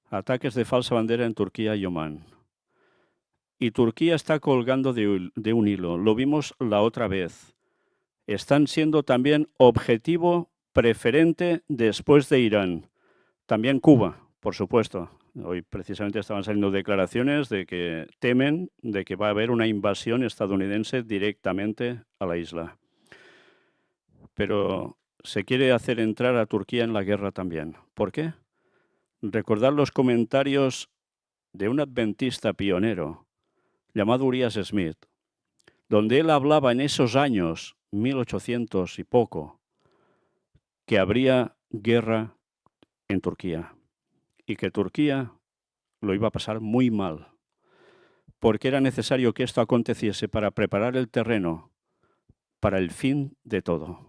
Ataques de falsa bandera en Turquía y Omán. Y Turquía está colgando de un hilo. Lo vimos la otra vez. Están siendo también objetivo preferente después de Irán. También Cuba, por supuesto. Hoy precisamente estaban saliendo declaraciones de que temen de que va a haber una invasión estadounidense directamente a la isla. Pero se quiere hacer entrar a Turquía en la guerra también. ¿Por qué? Recordar los comentarios de un adventista pionero llamado Urias Smith, donde él hablaba en esos años, 1800 y poco, que habría guerra en Turquía y que Turquía lo iba a pasar muy mal, porque era necesario que esto aconteciese para preparar el terreno para el fin de todo.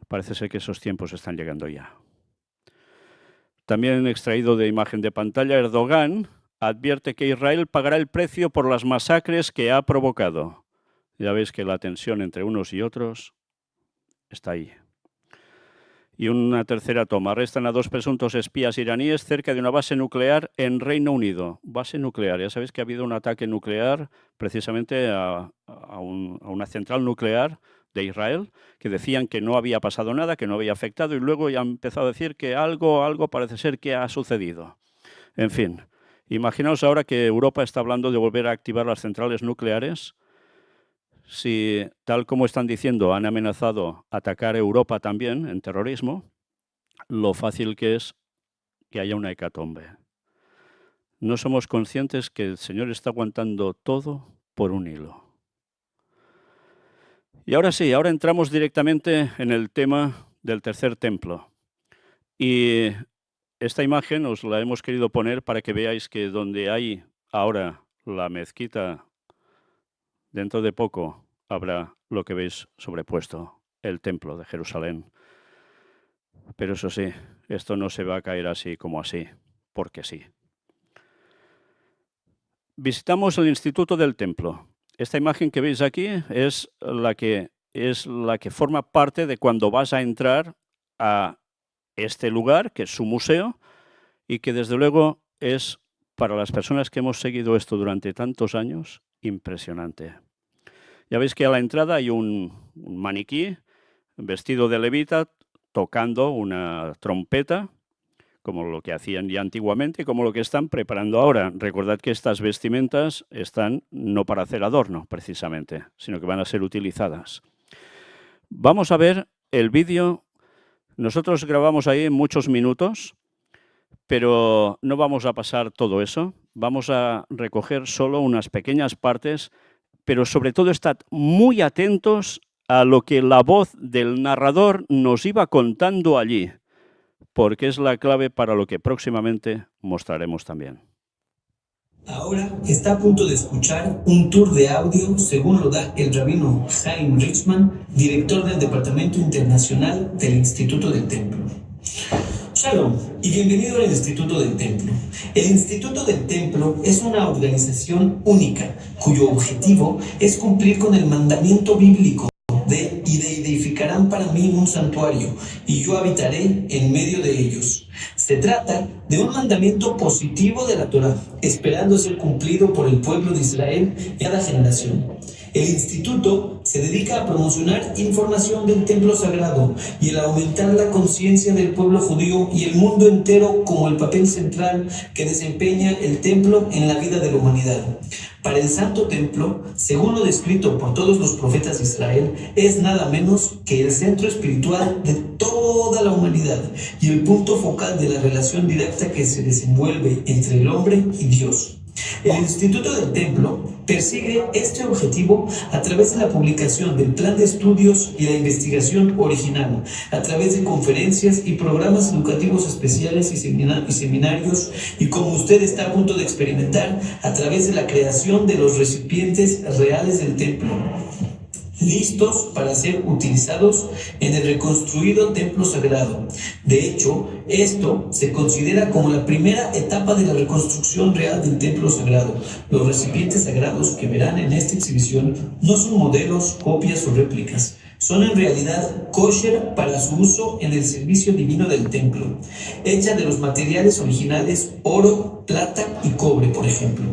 Parece ser que esos tiempos están llegando ya. También extraído de imagen de pantalla, Erdogan advierte que Israel pagará el precio por las masacres que ha provocado. Ya veis que la tensión entre unos y otros está ahí. Y una tercera toma. Arrestan a 2 presuntos espías iraníes cerca de una base nuclear en Reino Unido. Base nuclear. Ya sabéis que ha habido un ataque nuclear precisamente a una central nuclear de Israel, que decían que no había pasado nada, que no había afectado, y luego ya han empezado a decir que algo parece ser que ha sucedido. En fin, imaginaos ahora que Europa está hablando de volver a activar las centrales nucleares. Si, tal como están diciendo, han amenazado atacar a Europa también en terrorismo, lo fácil que es que haya una hecatombe. No somos conscientes que el Señor está aguantando todo por un hilo. Y ahora sí, ahora entramos directamente en el tema del tercer templo. Y esta imagen os la hemos querido poner para que veáis que donde hay ahora la mezquita, dentro de poco habrá lo que veis sobrepuesto, el templo de Jerusalén. Pero eso sí, esto no se va a caer así como así, porque sí. Visitamos el Instituto del Templo. Esta imagen que veis aquí es la que forma parte de cuando vas a entrar a este lugar, que es su museo, y que desde luego es, para las personas que hemos seguido esto durante tantos años, impresionante. Ya veis que a la entrada hay un maniquí vestido de levita tocando una trompeta, como lo que hacían ya antiguamente y como lo que están preparando ahora. Recordad que estas vestimentas están no para hacer adorno, precisamente, sino que van a ser utilizadas. Vamos a ver el vídeo. Nosotros grabamos ahí en muchos minutos, pero no vamos a pasar todo eso. Vamos a recoger solo unas pequeñas partes, pero sobre todo estad muy atentos a lo que la voz del narrador nos iba contando allí, porque es la clave para lo que próximamente mostraremos también. Ahora está a punto de escuchar un tour de audio, según lo da el rabino Chaim Richman, director del Departamento Internacional del Instituto del Templo. Shalom y bienvenido al Instituto del Templo. El Instituto del Templo es una organización única, cuyo objetivo es cumplir con el mandamiento bíblico y edificarán para mí un santuario, y yo habitaré en medio de ellos. Se trata de un mandamiento positivo de la Torá, esperando ser cumplido por el pueblo de Israel en cada generación. El instituto se dedica a promocionar información del templo sagrado y el aumentar la conciencia del pueblo judío y el mundo entero como el papel central que desempeña el templo en la vida de la humanidad. Para el Santo Templo, según lo descrito por todos los profetas de Israel, es nada menos que el centro espiritual de toda la humanidad y el punto focal de la relación directa que se desenvuelve entre el hombre y Dios. El Instituto del Templo persigue este objetivo a través de la publicación del plan de estudios y la investigación original, a través de conferencias y programas educativos especiales y seminarios, y como usted está a punto de experimentar, a través de la creación de los recipientes reales del templo, listos para ser utilizados en el reconstruido templo sagrado, De hecho, esto se considera como la primera etapa de la reconstrucción real del templo sagrado. Los recipientes sagrados que verán en esta exhibición no son modelos, copias o réplicas. Son en realidad kosher para su uso en el servicio divino del templo, hecha de los materiales originales oro, plata y cobre, por ejemplo,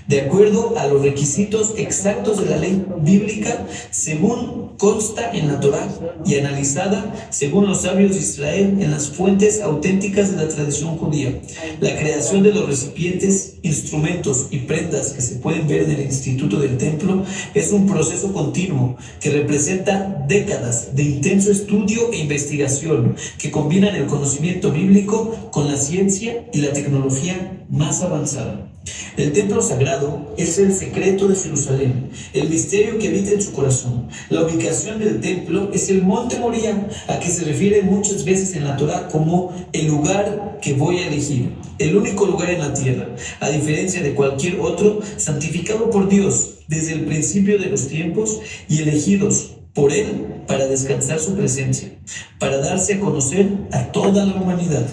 de acuerdo a los requisitos exactos de la ley bíblica, según consta en la Torá y analizada según los sabios de Israel en las fuentes auténticas de la tradición judía. La creación de los recipientes, instrumentos y prendas que se pueden ver en el Instituto del Templo es un proceso continuo que representa décadas de intenso estudio e investigación que combinan el conocimiento bíblico con la ciencia y la tecnología más avanzada. El templo sagrado es el secreto de Jerusalén, el misterio que habita en su corazón. La ubicación del templo es el monte Moría, a que se refiere muchas veces en la Torá como el lugar que voy a elegir, el único lugar en la tierra, a diferencia de cualquier otro, santificado por Dios desde el principio de los tiempos y elegidos por Él para descansar su presencia, para darse a conocer a toda la humanidad.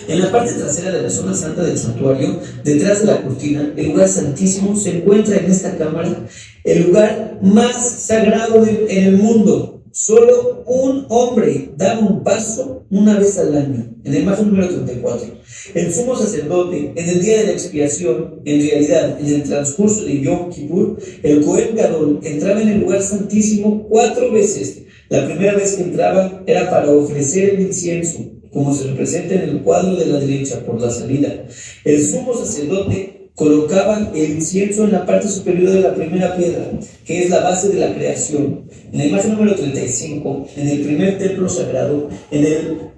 En la parte trasera de la zona santa del santuario, detrás de la cortina, el lugar santísimo, se encuentra en esta cámara el lugar más sagrado en el mundo. Solo un hombre daba un paso una vez al año, en el paso número 34. El sumo sacerdote, en el día de la expiación, en realidad, en el transcurso de Yom Kippur, el Cohen Gadol entraba en el lugar santísimo 4 veces. La primera vez que entraba era para ofrecer el incienso, como se representa en el cuadro de la derecha por la salida. El sumo sacerdote colocaba el incienso en la parte superior de la primera piedra, que es la base de la creación. En la imagen número 35, en el primer templo sagrado, en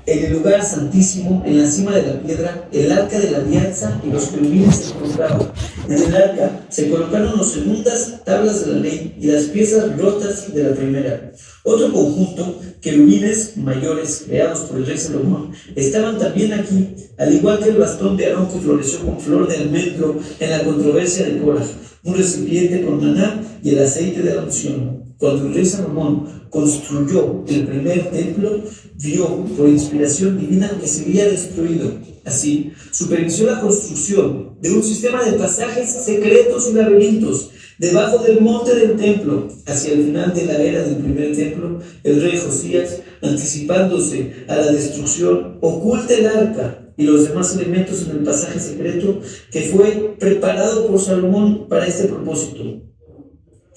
el lugar santísimo, en la cima de la piedra, el arca de la alianza y los querubines se colocaban. En el arca se colocaron las segundas tablas de la ley y las piezas rotas de la primera. Otro conjunto, querubines mayores creados por el rey Salomón, estaban también aquí, al igual que el bastón de Aarón que floreció con flor de almendro en la controversia de Córah, un recipiente con maná y el aceite de la unción. Cuando el rey Salomón construyó el primer templo, vio por inspiración divina que se había destruido. Así, supervisó la construcción de un sistema de pasajes secretos y laberintos debajo del monte del templo. Hacia el final de la era del primer templo, el rey Josías, anticipándose a la destrucción, oculta el arca y los demás elementos en el pasaje secreto que fue preparado por Salomón para este propósito.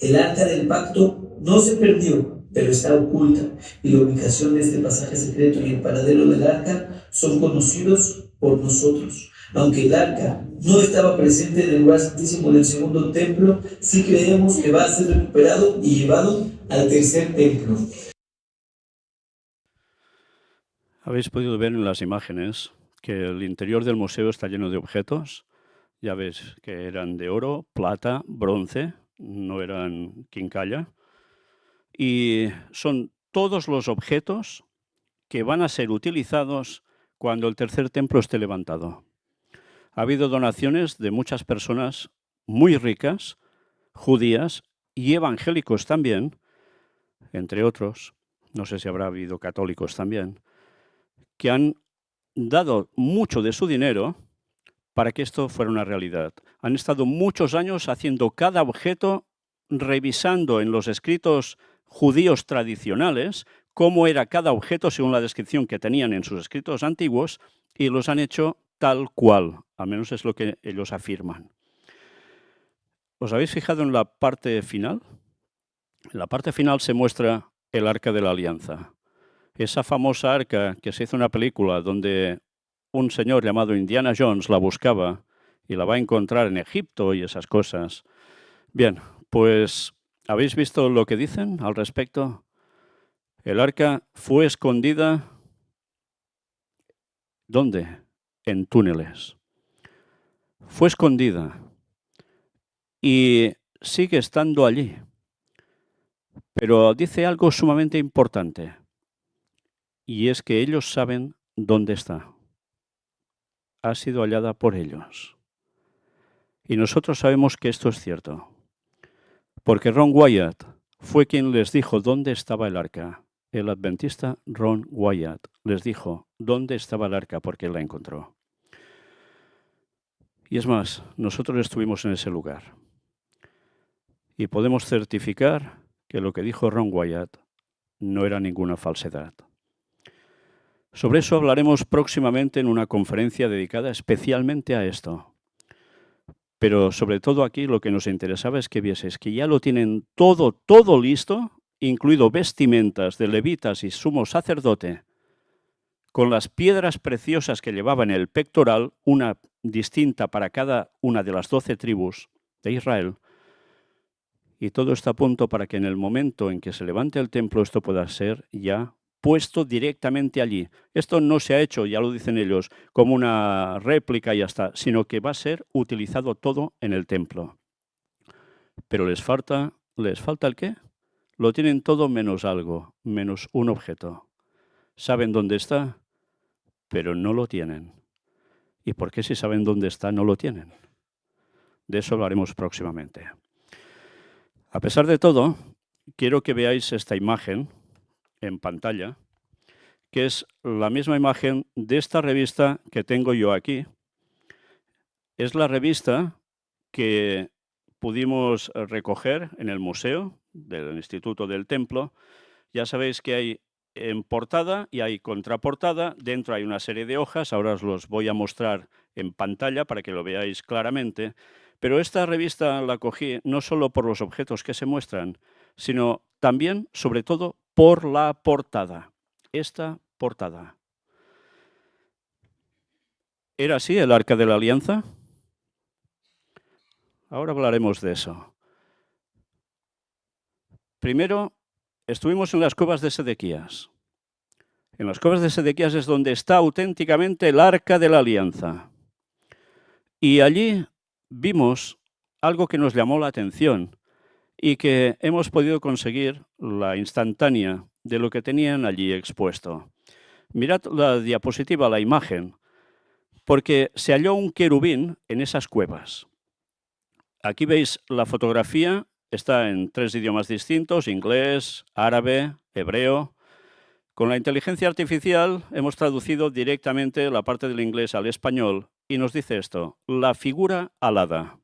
El arca del pacto no se perdió, pero está oculta, y la ubicación de este pasaje secreto y el paradero del arca son conocidos por nosotros. Aunque el arca no estaba presente en el lugar santísimo del segundo templo, sí creemos que va a ser recuperado y llevado al tercer templo. Habéis podido ver en las imágenes que el interior del museo está lleno de objetos. Ya ves que eran de oro, plata, bronce, no eran quincalla. Y son todos los objetos que van a ser utilizados cuando el tercer templo esté levantado. Ha habido donaciones de muchas personas muy ricas, judías y evangélicos también, entre otros, no sé si habrá habido católicos también, que han dado mucho de su dinero para que esto fuera una realidad. Han estado muchos años haciendo cada objeto, revisando en los escritos judíos tradicionales cómo era cada objeto según la descripción que tenían en sus escritos antiguos, y los han hecho tal cual, al menos es lo que ellos afirman. ¿Os habéis fijado en la parte final? En la parte final se muestra el Arca de la Alianza. Esa famosa arca que se hizo una película donde un señor llamado Indiana Jones la buscaba y la va a encontrar en Egipto y esas cosas. Bien, pues ¿habéis visto lo que dicen al respecto? El arca fue escondida, ¿dónde? En túneles. Fue escondida y sigue estando allí. Pero dice algo sumamente importante, y es que ellos saben dónde está. Ha sido hallada por ellos. Y nosotros sabemos que esto es cierto, porque Ron Wyatt fue quien les dijo dónde estaba el arca, el adventista Ron Wyatt les dijo dónde estaba el arca porque él la encontró. Y es más, nosotros estuvimos en ese lugar. Y podemos certificar que lo que dijo Ron Wyatt no era ninguna falsedad. Sobre eso hablaremos próximamente en una conferencia dedicada especialmente a esto. Pero sobre todo aquí lo que nos interesaba es que vieses que ya lo tienen todo listo, incluido vestimentas de levitas y sumo sacerdote, con las piedras preciosas que llevaba en el pectoral, una distinta para cada una de las 12 tribus de Israel. Y todo está a punto para que en el momento en que se levante el templo esto pueda ser ya puesto directamente allí. Esto no se ha hecho, ya lo dicen ellos, como una réplica y ya está, sino que va a ser utilizado todo en el templo. Pero ¿les falta el qué? Lo tienen todo menos algo, menos un objeto. Saben dónde está, pero no lo tienen. ¿Y por qué si saben dónde está no lo tienen? De eso hablaremos próximamente. A pesar de todo, quiero que veáis esta imagen en pantalla, que es la misma imagen de esta revista que tengo yo aquí. Es la revista que pudimos recoger en el museo del Instituto del Templo. Ya sabéis que hay en portada y hay contraportada. Dentro hay una serie de hojas. Ahora os los voy a mostrar en pantalla para que lo veáis claramente. Pero esta revista la cogí no solo por los objetos que se muestran, sino también, sobre todo, por la portada. Esta portada. ¿Era así el Arca de la Alianza? Ahora hablaremos de eso. Primero, estuvimos en las cuevas de Sedequías. En las cuevas de Sedequías es donde está auténticamente el Arca de la Alianza. Y allí vimos algo que nos llamó la atención y que hemos podido conseguir la instantánea de lo que tenían allí expuesto. Mirad la diapositiva, la imagen, porque se halló un querubín en esas cuevas. Aquí veis la fotografía, está en 3 idiomas distintos, inglés, árabe, hebreo. Con la inteligencia artificial hemos traducido directamente la parte del inglés al español y nos dice esto, la figura alada.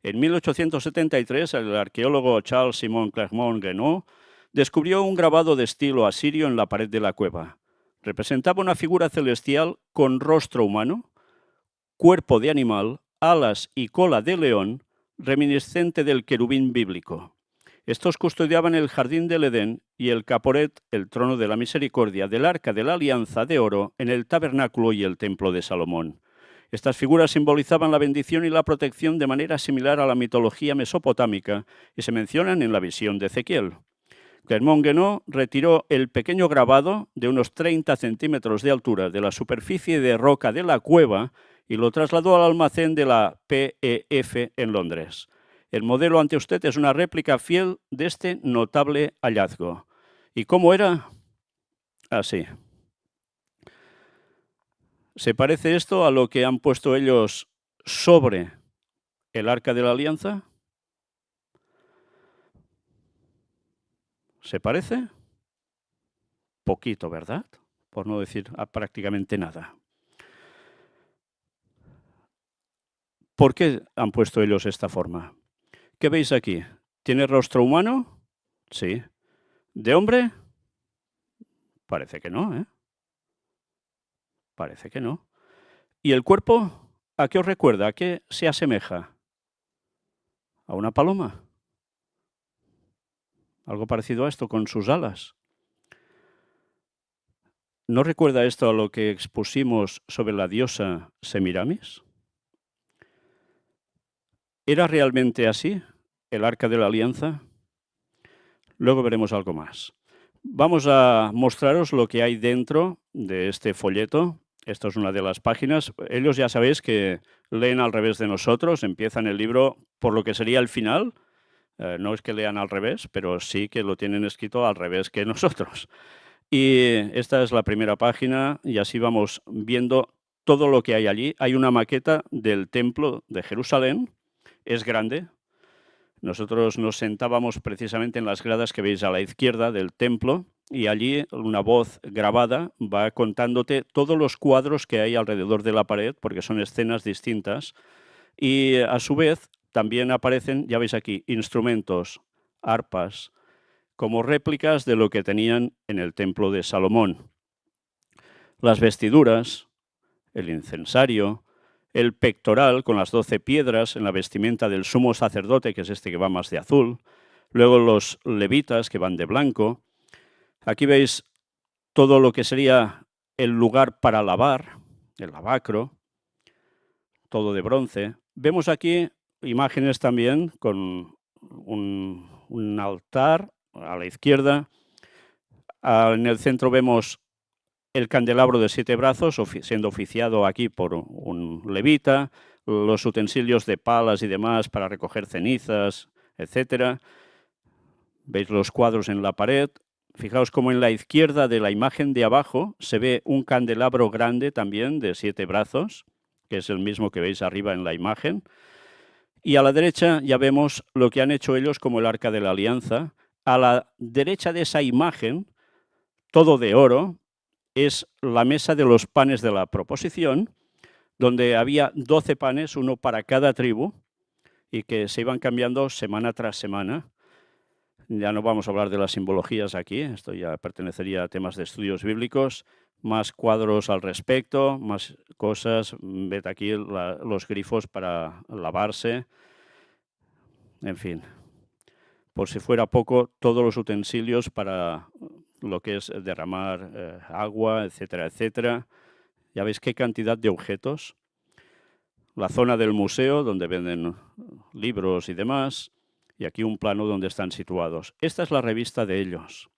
En 1873, el arqueólogo Charles Simon Clermont-Ganneau descubrió un grabado de estilo asirio en la pared de la cueva. Representaba una figura celestial con rostro humano, cuerpo de animal, alas y cola de león, reminiscente del querubín bíblico. Estos custodiaban el jardín del Edén y el caporet, el trono de la misericordia, del arca de la alianza de oro en el tabernáculo y el templo de Salomón. Estas figuras simbolizaban la bendición y la protección de manera similar a la mitología mesopotámica y se mencionan en la visión de Ezequiel. Clermont-Ganneau retiró el pequeño grabado de unos 30 centímetros de altura de la superficie de roca de la cueva y lo trasladó al almacén de la PEF en Londres. El modelo ante usted es una réplica fiel de este notable hallazgo. ¿Y cómo era? Así. ¿Se parece esto a lo que han puesto ellos sobre el Arca de la Alianza? ¿Se parece? Poquito, ¿verdad? Por no decir prácticamente nada. ¿Por qué han puesto ellos esta forma? ¿Qué veis aquí? ¿Tiene rostro humano? Sí. ¿De hombre? Parece que no, ¿eh? Parece que no. ¿Y el cuerpo? ¿A qué os recuerda? ¿A qué se asemeja? ¿A una paloma? Algo parecido a esto con sus alas. ¿No recuerda esto a lo que expusimos sobre la diosa Semiramis? ¿Era realmente así el Arca de la Alianza? Luego veremos algo más. Vamos a mostraros lo que hay dentro de este folleto. Esta es una de las páginas. Ellos ya sabéis que leen al revés de nosotros, empiezan el libro por lo que sería el final. No es que lean al revés, pero sí que lo tienen escrito al revés que nosotros. Y esta es la primera página y así vamos viendo todo lo que hay allí. Hay una maqueta del templo de Jerusalén. Es grande. Nosotros nos sentábamos precisamente en las gradas que veis a la izquierda del templo y allí una voz grabada va contándote todos los cuadros que hay alrededor de la pared, porque son escenas distintas, y a su vez también aparecen, ya veis aquí, instrumentos, arpas, como réplicas de lo que tenían en el templo de Salomón. Las vestiduras, el incensario, el pectoral con las 12 piedras en la vestimenta del sumo sacerdote, que es este que va más de azul, luego los levitas que van de blanco. Aquí veis todo lo que sería el lugar para lavar, el lavacro, todo de bronce. Vemos aquí imágenes también con un altar a la izquierda. En el centro vemos el candelabro de 7 brazos, siendo oficiado aquí por un levita, los utensilios de palas y demás para recoger cenizas, etc. Veis los cuadros en la pared. Fijaos cómo en la izquierda de la imagen de abajo se ve un candelabro grande también de 7 brazos, que es el mismo que veis arriba en la imagen. Y a la derecha ya vemos lo que han hecho ellos como el Arca de la Alianza. A la derecha de esa imagen, todo de oro, es la mesa de los panes de la proposición, donde había 12 panes, uno para cada tribu, y que se iban cambiando semana tras semana. Ya no vamos a hablar de las simbologías aquí, esto ya pertenecería a temas de estudios bíblicos, más cuadros al respecto, más cosas, ved aquí los grifos para lavarse, en fin. Por si fuera poco, todos los utensilios para lo que es derramar agua, etcétera, etcétera. Ya veis qué cantidad de objetos. La zona del museo, donde venden libros y demás, y aquí un plano donde están situados. Esta es la revista de ellos.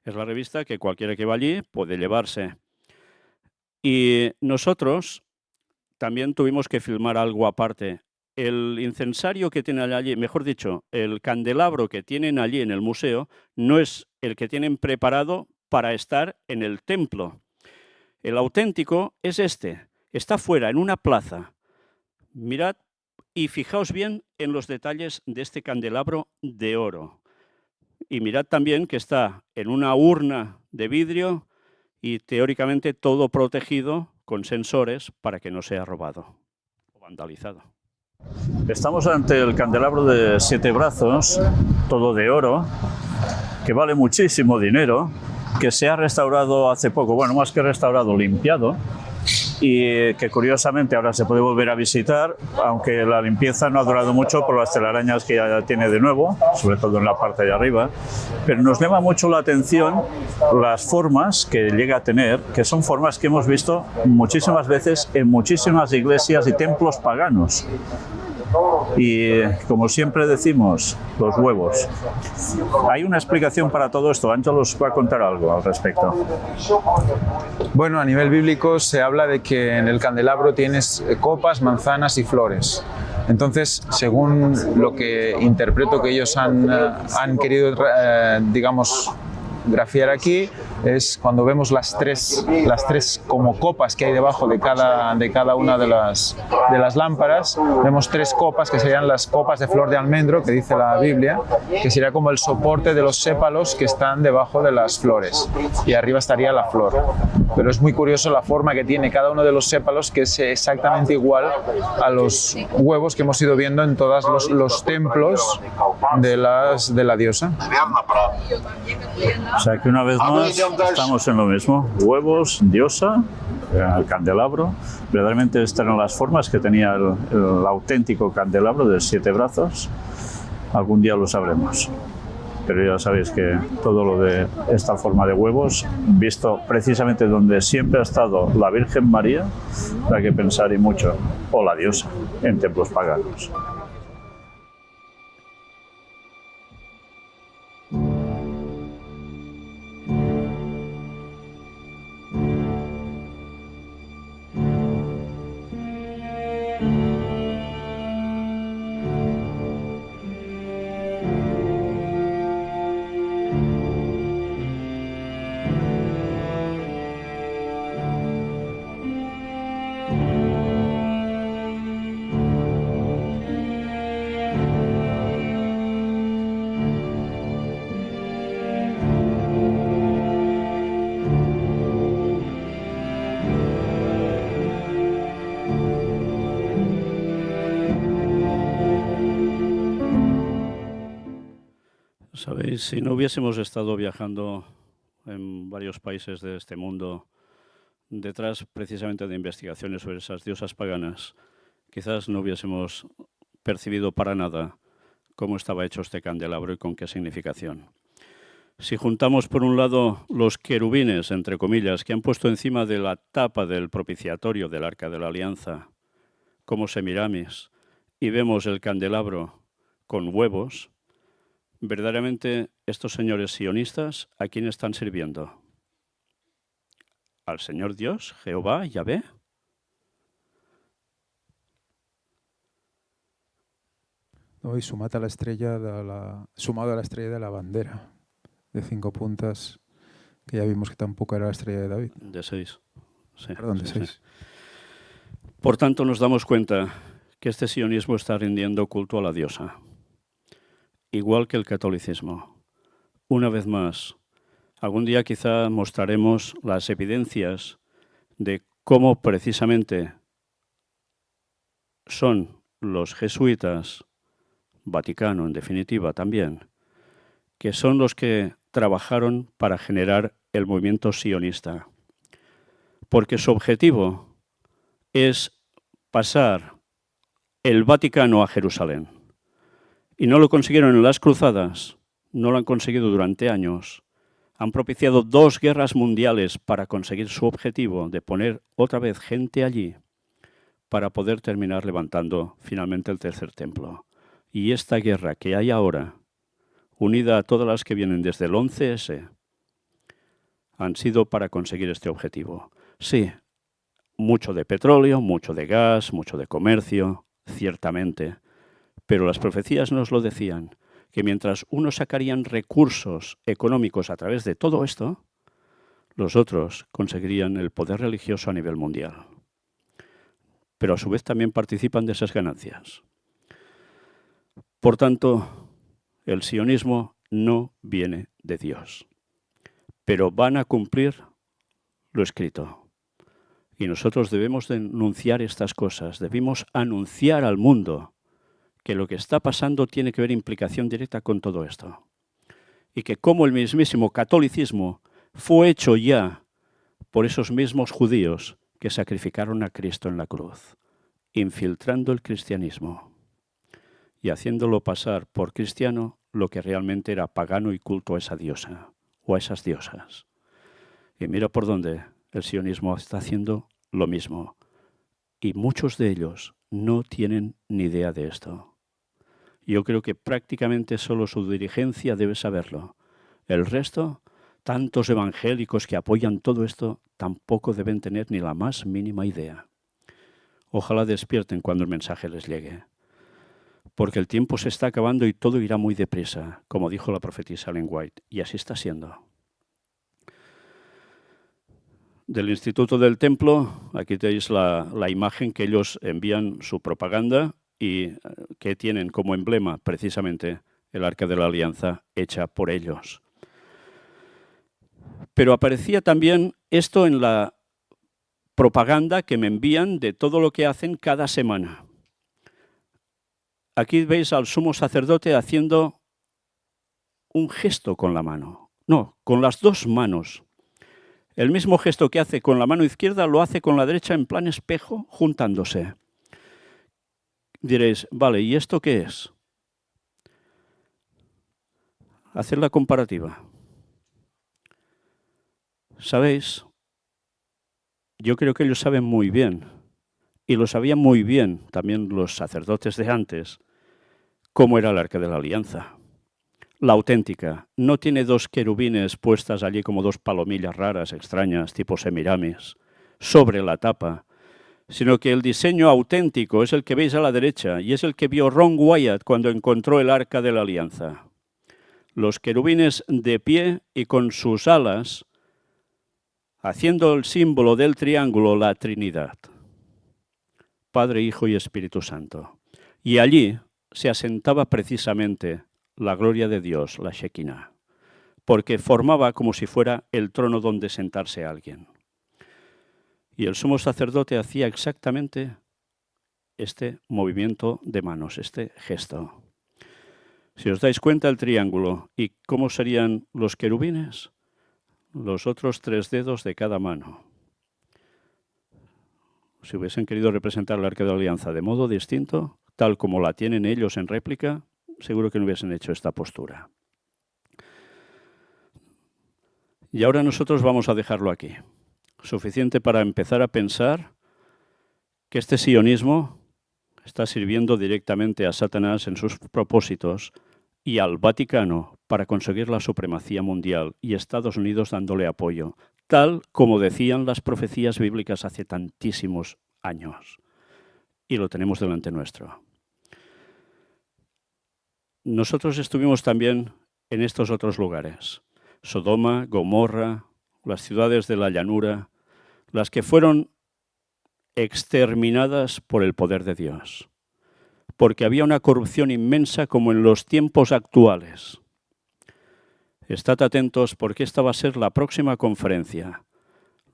Es la revista que cualquiera que va allí puede llevarse. Y nosotros también tuvimos que filmar algo aparte. El incensario que tienen allí, mejor dicho, el candelabro que tienen allí en el museo, no es el que tienen preparado para estar en el templo. El auténtico es este. Está fuera, en una plaza. Mirad y fijaos bien en los detalles de este candelabro de oro. Y mirad también que está en una urna de vidrio y teóricamente todo protegido con sensores para que no sea robado o vandalizado. Estamos ante el candelabro de 7 brazos, todo de oro, que vale muchísimo dinero, que se ha restaurado hace poco, bueno, más que restaurado, limpiado, y que curiosamente ahora se puede volver a visitar, aunque la limpieza no ha durado mucho por las telarañas que ya tiene de nuevo, sobre todo en la parte de arriba, pero nos llama mucho la atención las formas que llega a tener, que son formas que hemos visto muchísimas veces en muchísimas iglesias y templos paganos. Y como siempre decimos, los huevos. Hay una explicación para todo esto. Ángel os va a contar algo al respecto. Bueno, a nivel bíblico se habla de que en el candelabro tienes copas, manzanas y flores. Entonces, según lo que interpreto que ellos han querido, digamos, grafiar aquí, es cuando vemos las tres como copas que hay debajo de cada una de las lámparas. Vemos 3 copas que serían las copas de flor de almendro, que dice la Biblia, que sería como el soporte de los sépalos que están debajo de las flores, y arriba estaría la flor. Pero es muy curioso la forma que tiene cada uno de los sépalos, que es exactamente igual a los huevos que hemos ido viendo en todos los templos de la diosa. O sea que una vez más estamos en lo mismo. Huevos, diosa, el candelabro. Verdaderamente estas eran las formas que tenía el auténtico candelabro de 7 brazos. Algún día lo sabremos. Pero ya sabéis que todo lo de esta forma de huevos, visto precisamente donde siempre ha estado la Virgen María, hay que pensar y mucho, o la diosa, en templos paganos. Sabéis, si no hubiésemos estado viajando en varios países de este mundo detrás precisamente de investigaciones sobre esas diosas paganas, quizás no hubiésemos percibido para nada cómo estaba hecho este candelabro y con qué significación. Si juntamos por un lado los querubines, entre comillas, que han puesto encima de la tapa del propiciatorio del Arca de la Alianza, como semiramis, y vemos el candelabro con huevos, verdaderamente estos señores sionistas, ¿a quién están sirviendo? ¿Al Señor Dios, Jehová, Yahvé? No, y sumado a la estrella de la bandera de 5 puntas, que ya vimos que tampoco era la estrella de David. De 6. Sí, perdón, de 6. Sí. Por tanto, nos damos cuenta que este sionismo está rindiendo culto a la diosa, igual que el catolicismo. Una vez más, algún día quizá mostraremos las evidencias de cómo precisamente son los jesuitas, Vaticano en definitiva también, que son los que trabajaron para generar el movimiento sionista. Porque su objetivo es pasar el Vaticano a Jerusalén. Y no lo consiguieron en las cruzadas, no lo han conseguido durante años. Han propiciado 2 guerras mundiales para conseguir su objetivo de poner otra vez gente allí para poder terminar levantando finalmente el tercer templo. Y esta guerra que hay ahora, unida a todas las que vienen desde el 11S, han sido para conseguir este objetivo. Sí, mucho de petróleo, mucho de gas, mucho de comercio, ciertamente, pero las profecías nos lo decían, que mientras unos sacarían recursos económicos a través de todo esto, los otros conseguirían el poder religioso a nivel mundial. Pero a su vez también participan de esas ganancias. Por tanto, el sionismo no viene de Dios, pero van a cumplir lo escrito. Y nosotros debemos denunciar estas cosas, debemos anunciar al mundo que lo que está pasando tiene que ver implicación directa con todo esto. Y que como el mismísimo catolicismo fue hecho ya por esos mismos judíos que sacrificaron a Cristo en la cruz, infiltrando el cristianismo y haciéndolo pasar por cristiano lo que realmente era pagano y culto a esa diosa o a esas diosas. Y mira por dónde el sionismo está haciendo lo mismo. Y muchos de ellos no tienen ni idea de esto. Yo creo que prácticamente solo su dirigencia debe saberlo. El resto, tantos evangélicos que apoyan todo esto, tampoco deben tener ni la más mínima idea. Ojalá despierten cuando el mensaje les llegue. Porque el tiempo se está acabando y todo irá muy deprisa, como dijo la profetisa Ellen White, y así está siendo. Del Instituto del Templo, aquí tenéis la imagen que ellos envían su propaganda y que tienen como emblema precisamente el Arca de la Alianza hecha por ellos. Pero aparecía también esto en la propaganda que me envían de todo lo que hacen cada semana. Aquí veis al sumo sacerdote haciendo un gesto con la mano. No, con las 2 manos. El mismo gesto que hace con la mano izquierda lo hace con la derecha en plan espejo, juntándose. Diréis, vale, ¿y esto qué es? Hacer la comparativa. ¿Sabéis? Yo creo que ellos saben muy bien, y lo sabían muy bien también los sacerdotes de antes, cómo era el Arca de la Alianza. La auténtica. No tiene 2 querubines puestas allí como 2 palomillas raras, extrañas, tipo semiramis, sobre la tapa, sino que el diseño auténtico es el que veis a la derecha y es el que vio Ron Wyatt cuando encontró el Arca de la Alianza. Los querubines de pie y con sus alas, haciendo el símbolo del triángulo, la Trinidad. Padre, Hijo y Espíritu Santo. Y allí se asentaba precisamente la gloria de Dios, la Shekinah, porque formaba como si fuera el trono donde sentarse alguien. Y el sumo sacerdote hacía exactamente este movimiento de manos, este gesto. Si os dais cuenta el triángulo, ¿y cómo serían los querubines? Los otros 3 dedos de cada mano. Si hubiesen querido representar el Arca de la Alianza de modo distinto, tal como la tienen ellos en réplica, seguro que no hubiesen hecho esta postura. Y ahora nosotros vamos a dejarlo aquí. Suficiente para empezar a pensar que este sionismo está sirviendo directamente a Satanás en sus propósitos y al Vaticano para conseguir la supremacía mundial y Estados Unidos dándole apoyo, tal como decían las profecías bíblicas hace tantísimos años. Y lo tenemos delante nuestro. Nosotros estuvimos también en estos otros lugares. Sodoma, Gomorra, las ciudades de la llanura, las que fueron exterminadas por el poder de Dios, porque había una corrupción inmensa como en los tiempos actuales. Estad atentos porque esta va a ser la próxima conferencia,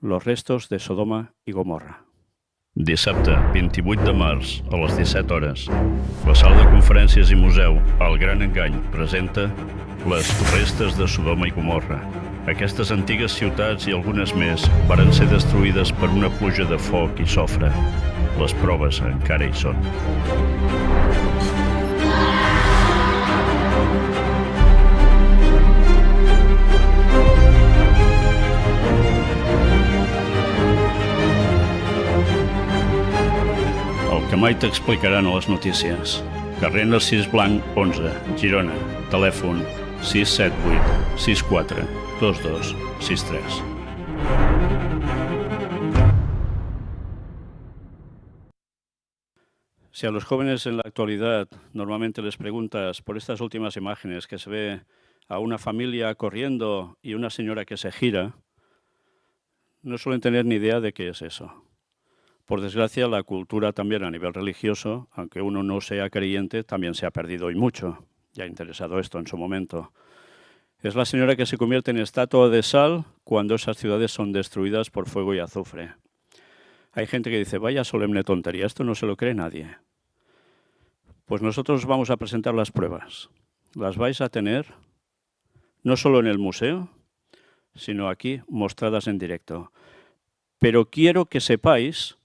los restos de Sodoma y Gomorra. Dissabte, 28 de març, a les 17 hores, la sala de conferències i museu El Gran Engany presenta les restes de Sodoma i Gomorra. Aquestes antigues ciutats i algunes més varen ser destruïdes per una pluja de foc i sofre. Les proves encara hi són. Que mai t'explicaran a les notícies. Carrer Narcís Blanc 11, Girona. Telèfon 678 64 22 63. Si a los jóvenes en la actualidad normalmente les preguntas por estas últimas imágenes que se ve a una familia corriendo y una señora que se gira, no suelen tener ni idea de qué es eso. Por desgracia, la cultura también a nivel religioso, aunque uno no sea creyente, también se ha perdido y mucho. Ya ha interesado esto en su momento. Es la señora que se convierte en estatua de sal cuando esas ciudades son destruidas por fuego y azufre. Hay gente que dice, vaya solemne tontería, esto no se lo cree nadie. Pues nosotros vamos a presentar las pruebas. Las vais a tener no solo en el museo, sino aquí mostradas en directo. Pero quiero que sepáis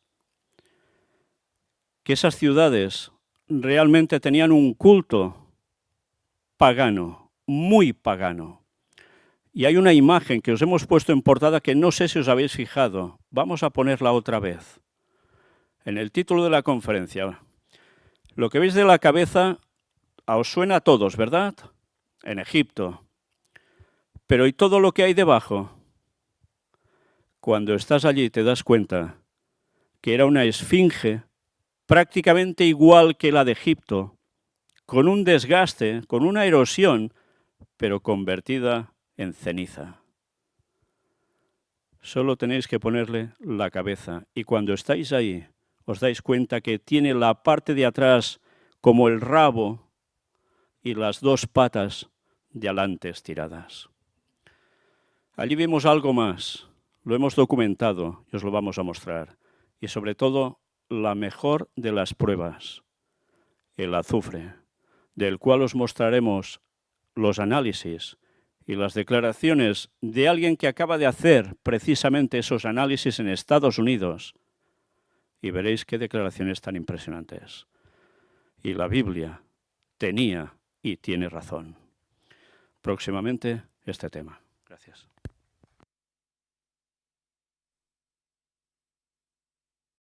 que esas ciudades realmente tenían un culto pagano, muy pagano. Y hay una imagen que os hemos puesto en portada que no sé si os habéis fijado. Vamos a ponerla otra vez. En el título de la conferencia. Lo que veis de la cabeza os suena a todos, ¿verdad? En Egipto. Pero ¿y todo lo que hay debajo? Cuando estás allí te das cuenta que era una esfinge prácticamente igual que la de Egipto, con un desgaste, con una erosión, pero convertida en ceniza. Solo tenéis que ponerle la cabeza y cuando estáis ahí os dais cuenta que tiene la parte de atrás como el rabo y las 2 patas de adelante estiradas. Allí vimos algo más, lo hemos documentado y os lo vamos a mostrar. Y sobre todo, la mejor de las pruebas, el azufre, del cual os mostraremos los análisis y las declaraciones de alguien que acaba de hacer precisamente esos análisis en Estados Unidos. Y veréis qué declaraciones tan impresionantes. Y la Biblia tenía y tiene razón. Próximamente este tema. Gracias.